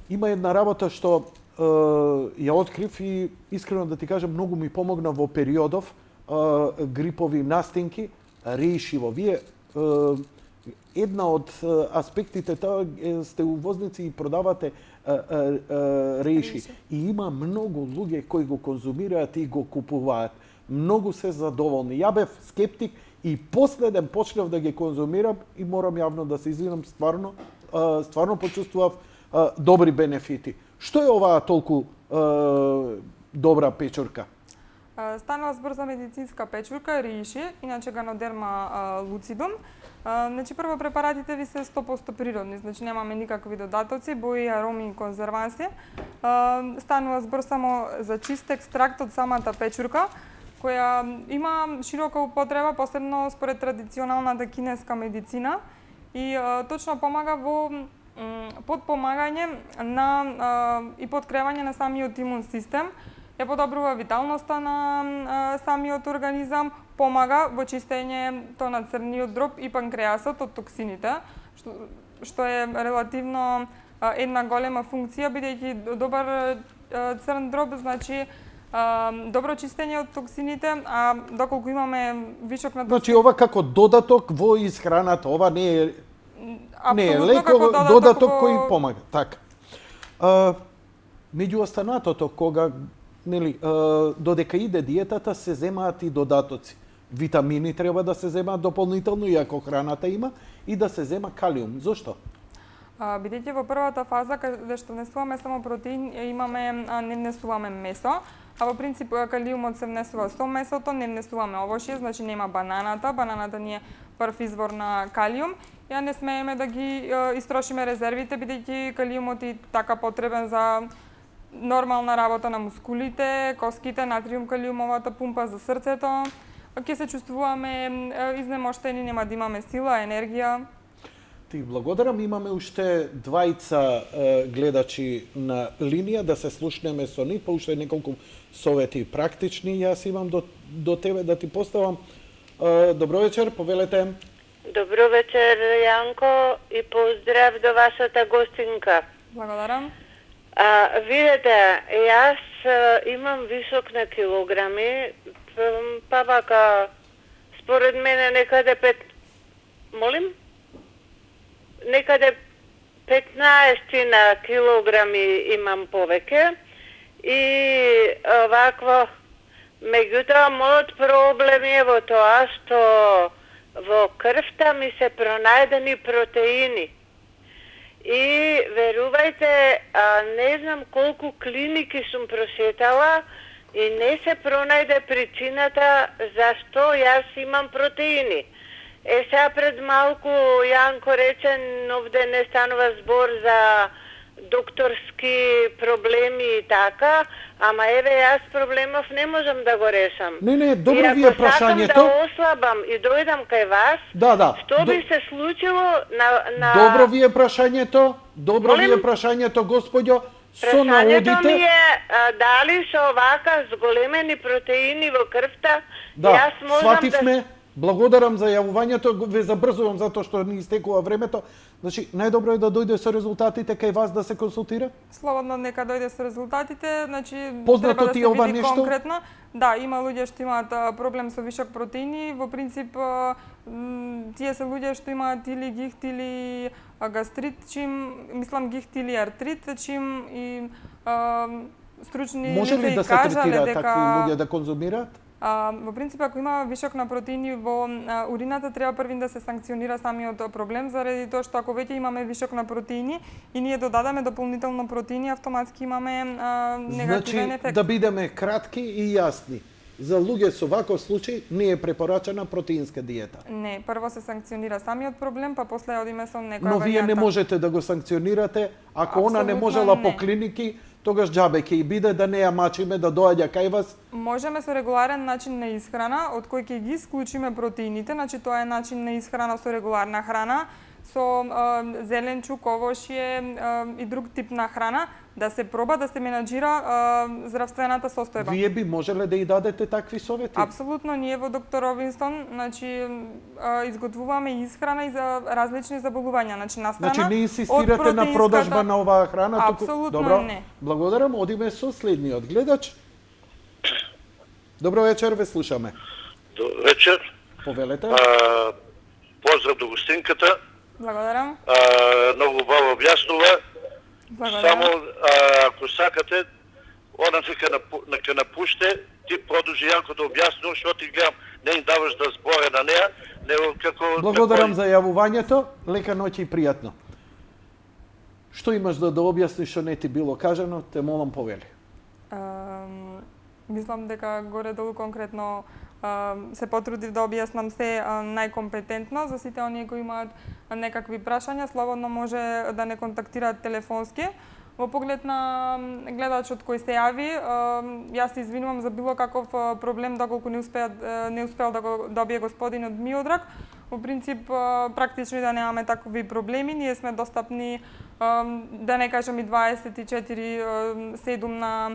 Има една работа што ја открив и искрено да ти кажам, многу ми помогна во периодов грипови настинки, реишиво. Вие една од аспектите тоа сте увозници и продавате реиши. И има многу луѓе кои го конзумираат и го купуваат. Многу се задоволни. Ја бев скептик и последен почнав да ги конзумирам и морам јавно да се извинам, стварно почувствував добри бенефити. Што е оваа толку добра печурка? Станува збор за медицинска печурка, реиши, иначе Ганодерма луцидум. Значи, прво препаратите ви се 100% природни, значи немаме никакви додатоци, бои, ароми и конзерванси. Станува збор само за чист екстракт од самата печурка, која има широка употреба, посебно според традиционалната кинеска медицина и точно помага во подпомагање на и подкрепање на самиот имун систем, ја подобрува виталноста на самиот организам, помага во чистењето на црниот дроб и панкреасот од токсините, што е релативно една голема функција, бидејќи добар црн дроб значи добро чистење од токсините, а доколку имаме вишок на Значи ова како додаток во исхраната, ова не е лек, додаток додаток кој помага. Така. Меѓу останатото, кога додека иде диетата, се земаат и додатоци. Витамини треба да се земаат дополнително, иако храната има, и да се зема калиум. Зошто? Бидејќи во првата фаза, каде што внесуваме само протеин, не внесуваме месо, а во принцип калиумот се внесува со месото, не внесуваме овошје, значи нема бананата. Бананата ни е прв извор на калиум. Ја не смееме да ги истрошиме резервите, бидејќи калиумот е така потребен за нормална работа на мускулите, коските, натриум-калиумовата пумпа за срцето. Ќе се чувствуваме изнемоштени, нема да имаме сила, енергија. Ти благодарам, имаме уште двајца гледачи на линија, да се слушнеме со нив, па уште неколку совети практични. Јас имам до тебе да ти поставам. Добро вечер, повелете. Добро вечер, Јанко, и поздрав до вашата гостинка. Благодарам. Видете, јас имам висок на килограми, па вака, според мене некаде некаде 15 на килограми имам повеќе и вакво, меѓутоа мојот проблем е во тоа што во крвта ми се пронајдени протеини. И верувајте, не знам колку клиники сум просетала и не се пронајде причината зашто јас имам протеини. Сега пред малку Јанко рече, овде не станува збор за докторски проблеми и така, ама еве јас проблемов не можам да го решам. Не, добро ви е прашањето. И ако сакам да ослабам и дојдам кај вас, што би се случило на... Добро ви е прашањето, госпоѓо. со Прашањето ми наодите. е дали со овака зголемени протеини во крвта, Да, јас можам свативме. Благодарам за јавувањето, ве забрзувам затоа што ни истекува времето. Значи, најдобро е да дојде со резултатите кај вас да се консултира? Слободно нека дојде со резултатите, значи Познато треба да ти се ова види нешто? конкретно. Да, има луѓе што имаат проблем со вишок протеини, во принцип тие се луѓе што имаат или гихт или гастрит, чим мислам гихт или артрит, чим и стручни Може ли лица да и се кажале третира дека такви луѓе да конзумираат? Во принцип, ако има вишок на протеини во урината, треба првин да се санкционира самиот проблем, заради тоа што ако веќе имаме вишок на протеини и ние додадаме дополнително протеини, автоматски имаме негативен Значи, ефект. да бидеме кратки и јасни. За луѓе со ваков случај не е препорачана протеинска диета. Не, прво се санкционира самиот проблем, па после одиме со некоја Но вие не варијанта. можете да го санкционирате, ако она не Апсолутно можела не. по клиники, тогаш џабе ќе и биде да не ја мачиме, да доаѓа кај вас. Можеме со регуларен начин на исхрана, од кој ќе ги исклучиме протеините, значи тоа е начин на исхрана со регуларна храна, со зеленчук, овошје и друг тип на храна, да се проба да се менаџира здравствената состојба. Вие би можеле да и дадете такви совети? Апсолутно, ние во доктор Робинсон, значи изготвуваме исхрана и за различни заболувања, значи настрана. Значи не инсистирате на продажба на оваа храна, Апсолутно Добро, не. благодарам. Одиме со следниот гледач. Добро вечер, ве слушаме. Добро вечер. Повелете. Поздрав до гостинката. Благодарам. Многу убаво објаснува. Благодарам. Само ако сакате, она нека напуште, ти продолжи Јанко да објаснува, што ти гледам, не им даваш да зборе на неа, него како... Благодарам за јавувањето. Лека ноќ и пријатно. Што имаш да објасниш што не ти било кажано, те молам повели. Мислам дека горе-долу конкретно се потрудив да објаснам се најкомпетентно за сите оние кои имаат некакви прашања, слободно може да не контактираат телефонски. Во поглед на гледачот кој се јави, јас се извинувам за било каков проблем доколку не успеал да го добие господинот Миодраг. Во принцип, практично да немаме такви проблеми, ние сме достапни, да не кажам и 24/7 на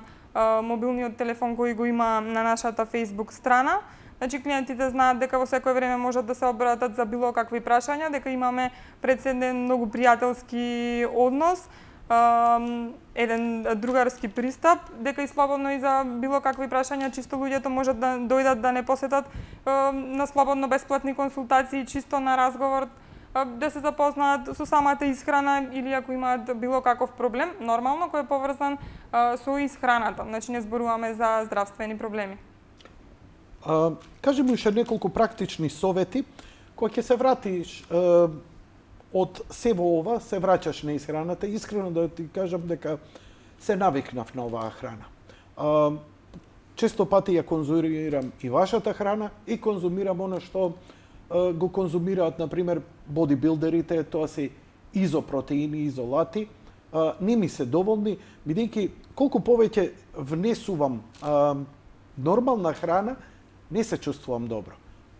мобилниот телефон кој го има на нашата Facebook страна. Значи, клиентите знаат дека во секое време можат да се обратат за било какви прашања, дека имаме председен многу пријателски однос, еден другарски пристап, дека и слободно и за било какви прашања, чисто луѓето можат да дојдат да не посетат на слободно бесплатни консултации, чисто на разговор, да се запознаат со самата исхрана или ако имаат било каков проблем, нормално кој е поврзан со исхраната. Значи не зборуваме за здравствени проблеми. Кажи ми уште неколку практични совети, кога ќе се вратиш од сево ова, се враќаш на исхраната. Искрено да ти кажам дека се навикнав на оваа храна. Често пати ја конзумирам и вашата храна и конзумирам она што го конзумираат, например, бодибилдерите, тоа се изопротеини, изолати. Не ми се доволни, бидејќи колку повеќе внесувам нормална храна, не се чувствувам добро.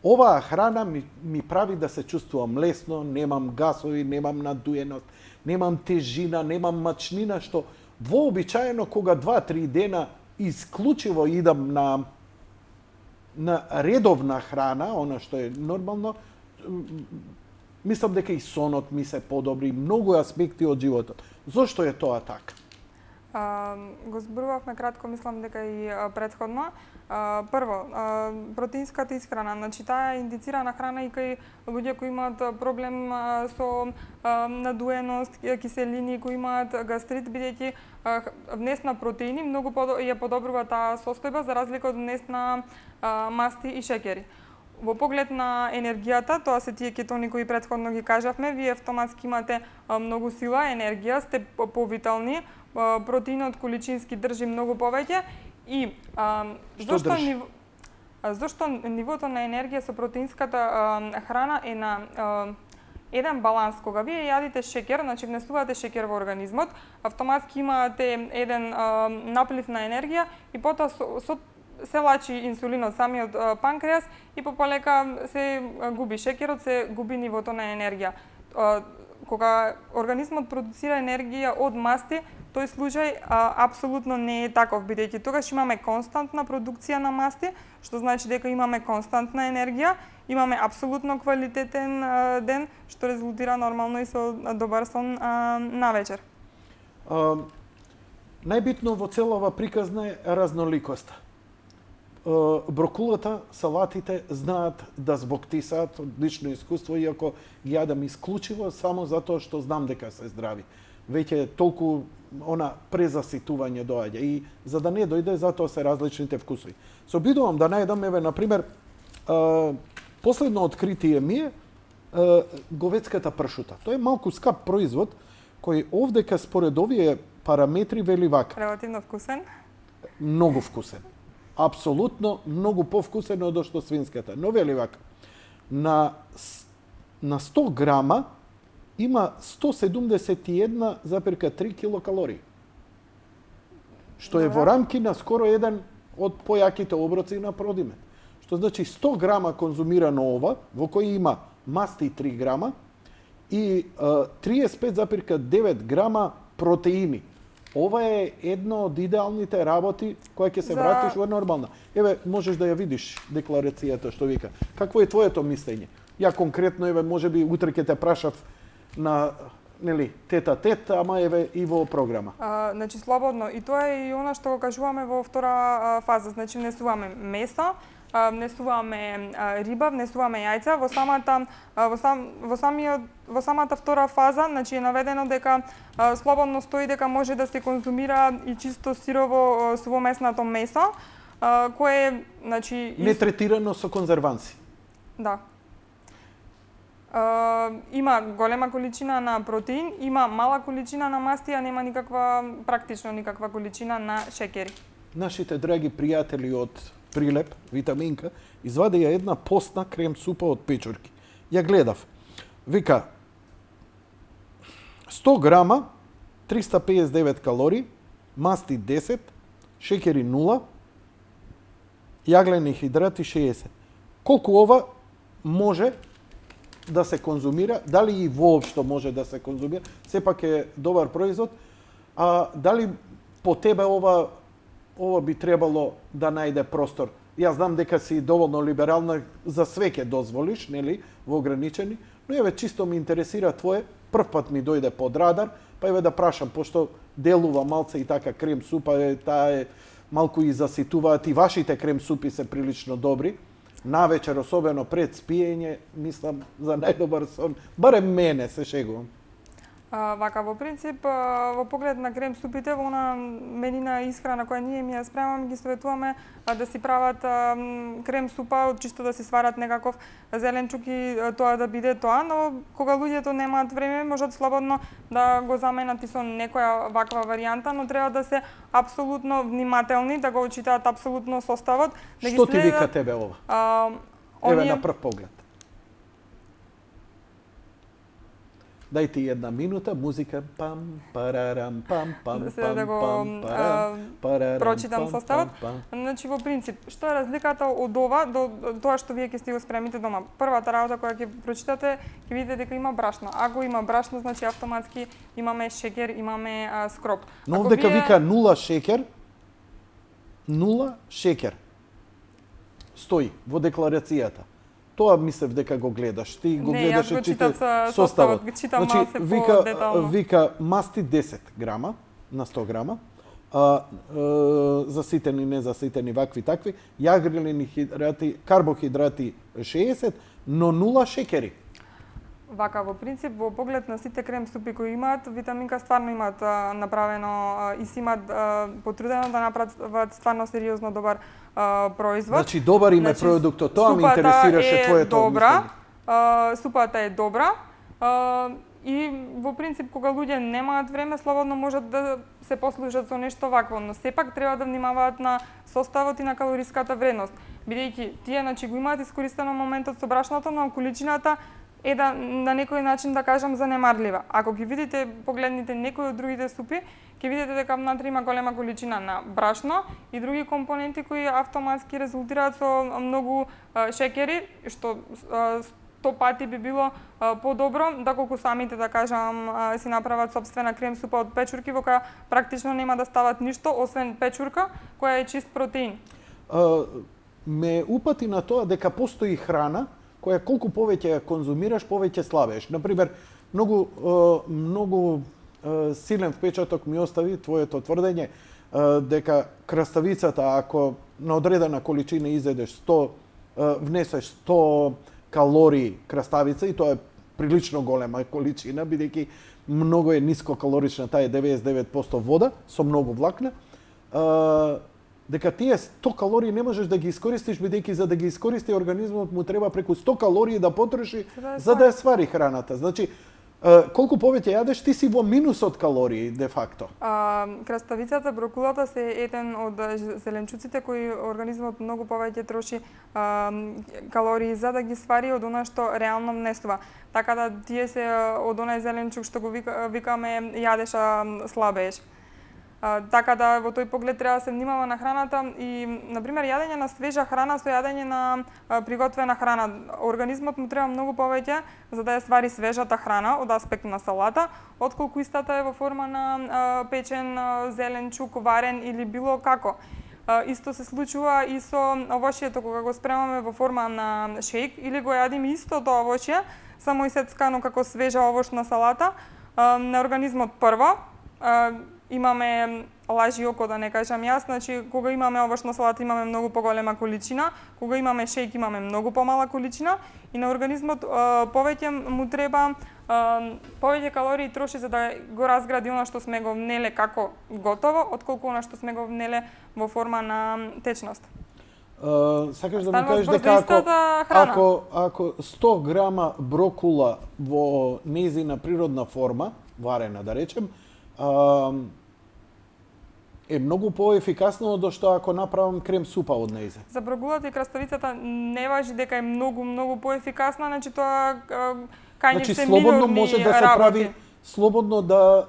Оваа храна ми прави да се чувствувам лесно, немам гасови, немам надуеност, немам тежина, немам мачнина, што вообичаено кога 2-3 дена исклучиво идам на редовна храна, она што е нормално, мислам дека и сонот ми се подобри, многу аспекти од животот. Зошто е тоа така? Го зборувавме кратко, мислам дека и претходно. Прво, протеинската исхрана, значи таа е индицирана храна и кај луѓе кои имаат проблем со надуеност, киселини, кои имаат гастрит, бидејќи внес на протеини многу ја подобрува таа состојба за разлика од внес на масти и шеќери. Во поглед на енергијата, тоа се тие кетони кои претходно ги кажавме, вие автоматски имате многу сила, енергија, сте повитални, протеинот количински држи многу повеќе и зошто нивото на енергија со протеинската храна е на еден баланс. Кога вие јадите шеќер, значи внесувате шеќер во организмот, автоматски имате еден наплив на енергија и потоа се лачи инсулинот, самиот панкреас и пополека се губи шеќерот, се губи нивото на енергија. Кога организмот продуцира енергија од масти, тој случај апсолутно не е таков, бидејќи тогаш имаме константна продукција на масти, што значи дека имаме константна енергија, имаме апсолутно квалитетен ден, што резултира нормално и со добар сон навечер. Најбитно во целава приказна е разноликоста. Брокулата, салатите знаат да збоктисаат од лично искуство, иако ги јадам исклучиво само затоа што знам дека се здрави. Веќе толку презаситување доаѓа и за да не дојде, затоа се различните вкусови. Се обидувам да најдам, еве, например, последно откритие ми е говецката пршута. Тоа е малку скап производ, кој овдека според овие параметри вели вака. Релативно вкусен? Многу вкусен. Апсолутно многу повкусен од што свинската. Но вели вака. На 100 грама има 171,3 килокалории. Што е во рамки на скоро еден од појаките оброци на продимет. Што значи 100 грама конзумирано ова, во кој има масти 3 грама и 35,9 грама протеини. Ова е едно од идеалните работи која ќе се вратиш во нормална. Еве, можеш да ја видиш декларацијата што вика. Какво е твоето мислење? Ја конкретно, еве, можеби утре ќе те прашав на тета-тет, ама еве и во програма. Значи слободно, и тоа е и она што го кажуваме во втора фаза, значи внесуваме месо, внесуваме риба, внесуваме јајца, во самата втора фаза, значи е наведено дека слободно стои дека може да се конзумира и чисто сирово сувомеснато месо, кое е, значи, не третирано со конзерванси. Да. Има голема количина на протеин, има мала количина на масти, а нема практично никаква количина на шеќери. Нашите драги пријатели од Прилеп, Витаминка, извадија една постна крем супа од печурки. Ја гледав. Вика, 100 грама, 359 калории, масти 10, шеќери 0, јаглени хидрати 60. Колку ова може да се конзумира, дали и воопшто може да се конзумира, сепак е добар производ, а дали по тебе ова би требало да најде простор. Јас знам дека си доволно либерална, за све ќе дозволиш, нели, во ограничени, но еве чисто ми интересира твое, прв пат ми дојде под радар, па еве да прашам, пошто делува малце и така крем супа, таа е малку и заситуваат, и вашите крем супи се прилично добри. Навечер, особено пред спиење, мислам за најдобар сон. Барем мене, се шегувам. Вака, во принцип, во поглед на крем супите, во она менина исхрана која ние ми ја спремаме, ги советуваме да си прават крем супа, чисто да си сварат некаков зеленчук и тоа да биде тоа, но кога луѓето немаат време, можат слободно да го заменат и со некоја ваква варијанта, но треба да се апсолутно внимателни, да го очитаат апсолутно составот. Да Што ти вика тебе ова? Еве на прв поглед. Дајте една минута, музика, пам, парарам, пам, пам, пам, да го прочитам составот. Значи, во принцип, што е разликата од ова до тоа што вие ќе сте го спремите дома? Првата работа која ќе прочитате, ќе видите дека има брашно. Ако има брашно, значи автоматски имаме шеќер, имаме скроп. Но овдека вика 0 шеќер. Стои во декларацијата. Тоа мислев дека го гледаш. Ти го гледаш и читаш составот. Значи, вика масти 10 грама на 100 грама, заситени, незаситени, вакви такви, јагрелени хидрати, карбохидрати 60, но 0 шеќери. Вака, во принцип, во поглед на сите крем супи кои имаат, Витаминка стварно имаат направено и си имаат потрудено да направат стварно сериозно добар производ. Значи, добар им е продуктот, тоа ме интересираше твоето мислење. Супата е добра и во принцип кога луѓе немаат време, слободно можат да се послужат со нешто вакво, но сепак треба да внимаваат на составот и на калориската вредност, бидејќи тие значи го имаат искористено моментот со брашното, но количината е на некој начин да кажам занемарлива. Ако ги видите, погледните некои од другите супи, ќе видите дека внатре има голема количина на брашно и други компоненти кои автоматски резултираат со многу шеќери, што 100 пати би било подобро, доколку самите, да кажам, си направат собствена крем супа од печурки, во која практично нема да стават ништо, освен печурка, која е чист протеин. Ме упати на тоа дека постои храна која колку повеќе ја конзумираш, повеќе слабееш. Например, многу силен впечаток ми остави твоето тврдење дека краставицата, ако на одредена количина изедеш 100, внесеш 100 калории краставица, и тоа е прилично голема количина, бидејќи многу е ниско калорична, таа е 99% вода со многу влакна, дека тие 100 калории не можеш да ги искористиш, бидејќи за да ги искористи организмот му треба преку 100 калории да потроши за да ја свари храната. Значи, колку повеќе јадеш, ти си во минус од калории, де факто. Краставицата, брокулата се еден од зеленчуците кои организмот многу повеќе троши калории за да ги свари од она што реално внесува. Така да тие се од онај зеленчук што го викаме јадеш слабееш. Така да во тој поглед треба да се внимава на храната и, например, јадење на свежа храна со јадење на приготвена храна. Организмот му треба многу повеќе за да ја свари свежата храна од аспект на салата, отколку истата е во форма на печен зеленчук, варен или било како. Исто се случува и со овошјето кога го спремаме во форма на шејк или го јадиме истото овошје, само исецкано како свежа овошна салата. На организмот прво имаме лажи око, да не кажам јас, значи кога имаме овошна салата имаме многу поголема количина, кога имаме шејк имаме многу помала количина и на организмот повеќе му треба повеќе калории троши за да го разгради она што сме го внеле како готово, отколку она што сме го внеле во форма на течност. Сакаш да ми кажеш дека ако 100 грама брокула во нејзина природна форма, варена да речем, е многу поефикасно од што ако направам крем супа од нејзе. За брокулата и краставицата не важи дека е многу поефикасна, значи тоа кај нив се слободно милиорни може да се работи. прави, слободно да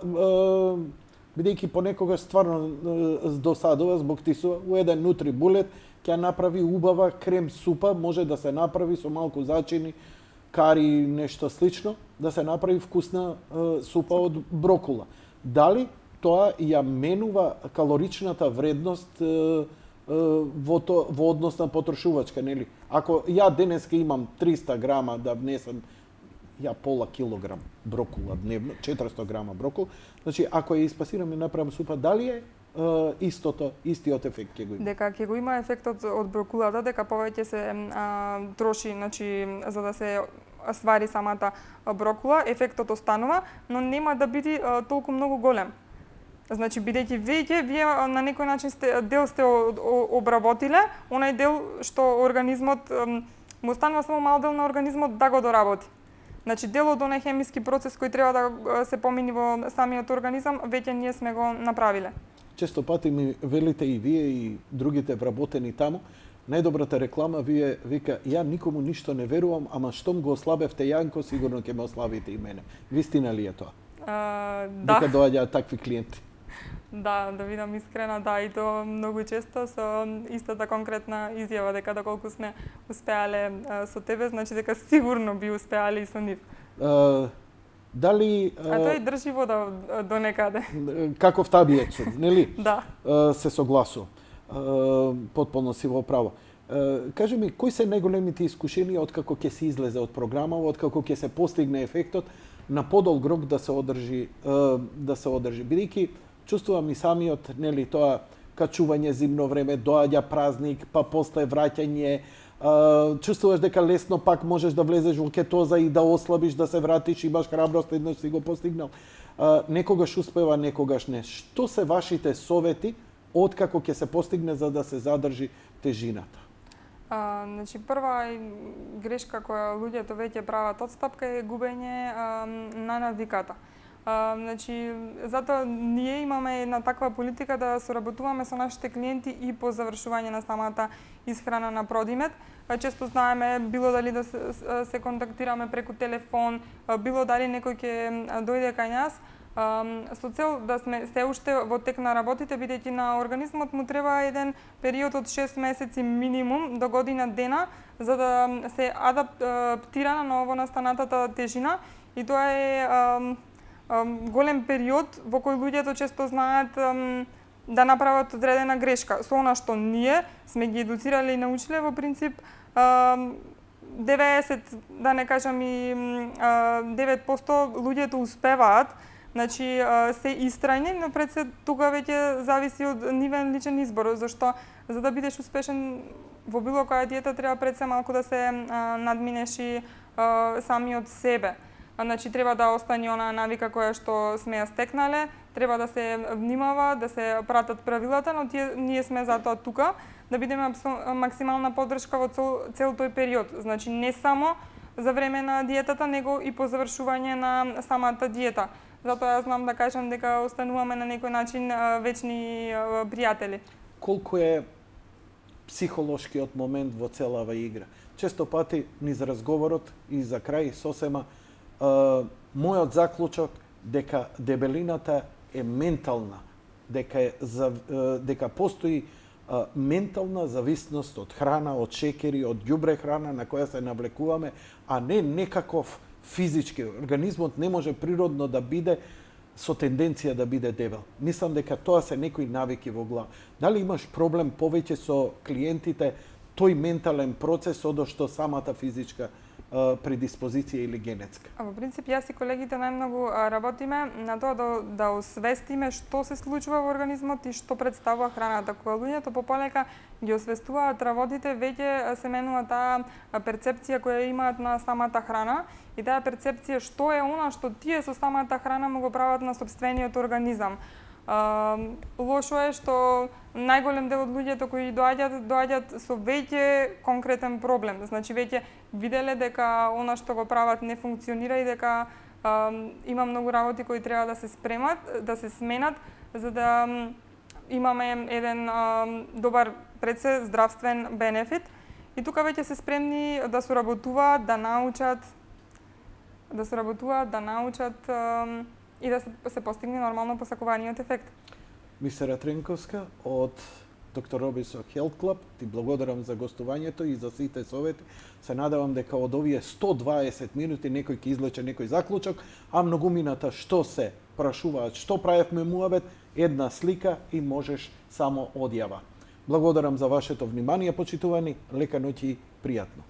бидејќи понекогаш стварно досадува због тисува, у еден нутри булет ќе направи убава крем супа, може да се направи со малку зачини, кари, нешто слично, да се направи вкусна супа од брокула. Дали тоа ја менува калоричната вредност во однос на потрошувачка, нели? Ако ја денеска имам 300 грама да внесам ја пола килограм брокула дневно, 400 грама брокул, значи ако ја испасирам и направам супа, дали е истиот ефект ќе го има? Дека ќе го има ефектот од брокулата, дека повеќе се троши, значи за да се свари самата брокула, ефектот останува, но нема да биде толку многу голем. Значи, бидејќи вие на некој начин дел сте обработиле, онај дел што организмот му останува само мал дел на организмот да го доработи. Значи, дел од онај хемиски процес кој треба да се помини во самиот организам, веќе ние сме го направиле. Често пати ми велите и вие и другите вработени таму, најдобрата реклама вие вика, ја никому ништо не верувам, ама штом го ослабевте Јанко, сигурно ќе ме ослабите и мене. Вистина ли е тоа? Да. Дека доаѓаат такви клиенти? Да видам искрена, да, и тоа многу често со истата конкретна изјава дека доколку сме успеале со тебе, значи дека сигурно би успеале и со нив. Дали тој држи вода до некаде. Каков табиецот, нели? Да. Се согласувам. Потполно си во право. Кажи ми, кои се најголемите искушенија откако ќе се излезе од програмава, откако ќе се постигне ефектот на подолг рок да се одржи, бидејќи чувствувам и самиот, нели, тоа качување зимно време, доаѓа празник, па после враќање, чувствуваш дека лесно пак можеш да влезеш во кетоза и да ослабиш, да се вратиш, имаш храброст, еднаш си го постигнал. Некогаш успева, некогаш не. Што се вашите совети откако ќе се постигне за да се задржи тежината? Значи, прва грешка која луѓето веќе прават одстапка е губење на навиката. Значи, затоа ние имаме една таква политика да соработуваме со нашите клиенти и по завршување на самата исхрана на Продимед. Често знаеме, било дали да се контактираме преку телефон, било дали некој ќе дојде кај нас, со цел да сме се уште во тек на работите, бидејќи на организмот му треба еден период од 6 месеци минимум до година дена за да се адаптира на ново настанатата тежина и тоа е голем период во кој луѓето често знаат да направат одредена грешка. Со она што ние сме ги едуцирали и научиле, во принцип 90, да не кажам и 9% луѓето успеваат. Значи се истрајни, но пред се тука веќе зависи од нивен личен избор, зашто за да бидеш успешен во било која диета треба пред се малку да се надминеш и самиот себе. Значи треба да остане онаа навика која што сме ја стекнале, треба да се внимава, да се пратат правилата, но ние сме затоа тука да бидеме максимална поддршка во цел тој период. Значи не само за време на диетата, него и по завршување на самата диета. Затоа јас знам да кажам дека остануваме на некој начин вечни пријатели. Колку е психолошкиот момент во целава игра? Често пати низ разговорот и за крај сосема мојот заклучок дека дебелината е ментална, дека постои ментална зависност од храна, од шекери, од ѓубре храна на која се навлекуваме, а не некаков физички. Организмот не може природно да биде со тенденција да биде дебел. Мислам дека тоа се некои навики во глава. Дали имаш проблем повеќе со клиентите тој ментален процес одошто самата физичка предиспозиција или генетска? Во принцип, јас и колегите најмногу работиме на тоа да освестиме што се случува во организмот и што представува храната. Кога луѓето пополека ги освестуваат работите, веќе се менува таа перцепција која имаат на самата храна и таа перцепција што е она што тие со самата храна му го прават на сопствениот организам. Лошо е што најголем дел од луѓето кои доаѓаат со веќе конкретен проблем. Значи веќе виделе дека она што го прават не функционира и дека има многу работи кои треба да се спремат, да се сменат за да имаме еден добар пред се здравствен бенефит. И тука веќе се спремни да соработуваат, да научат и да се постигне нормално посакуваниот ефект. Мистера Тренковска од Доктор Робинсон Health Club, ти благодарам за гостувањето и за сите совети. Се надевам дека од овие 120 минути некој ќе извлече некој заклучок, а многумината што се прашуваат, што правевме муабет, една слика и можеш само одјава. Благодарам за вашето внимание, почитувани, лека ноќ и пријатно.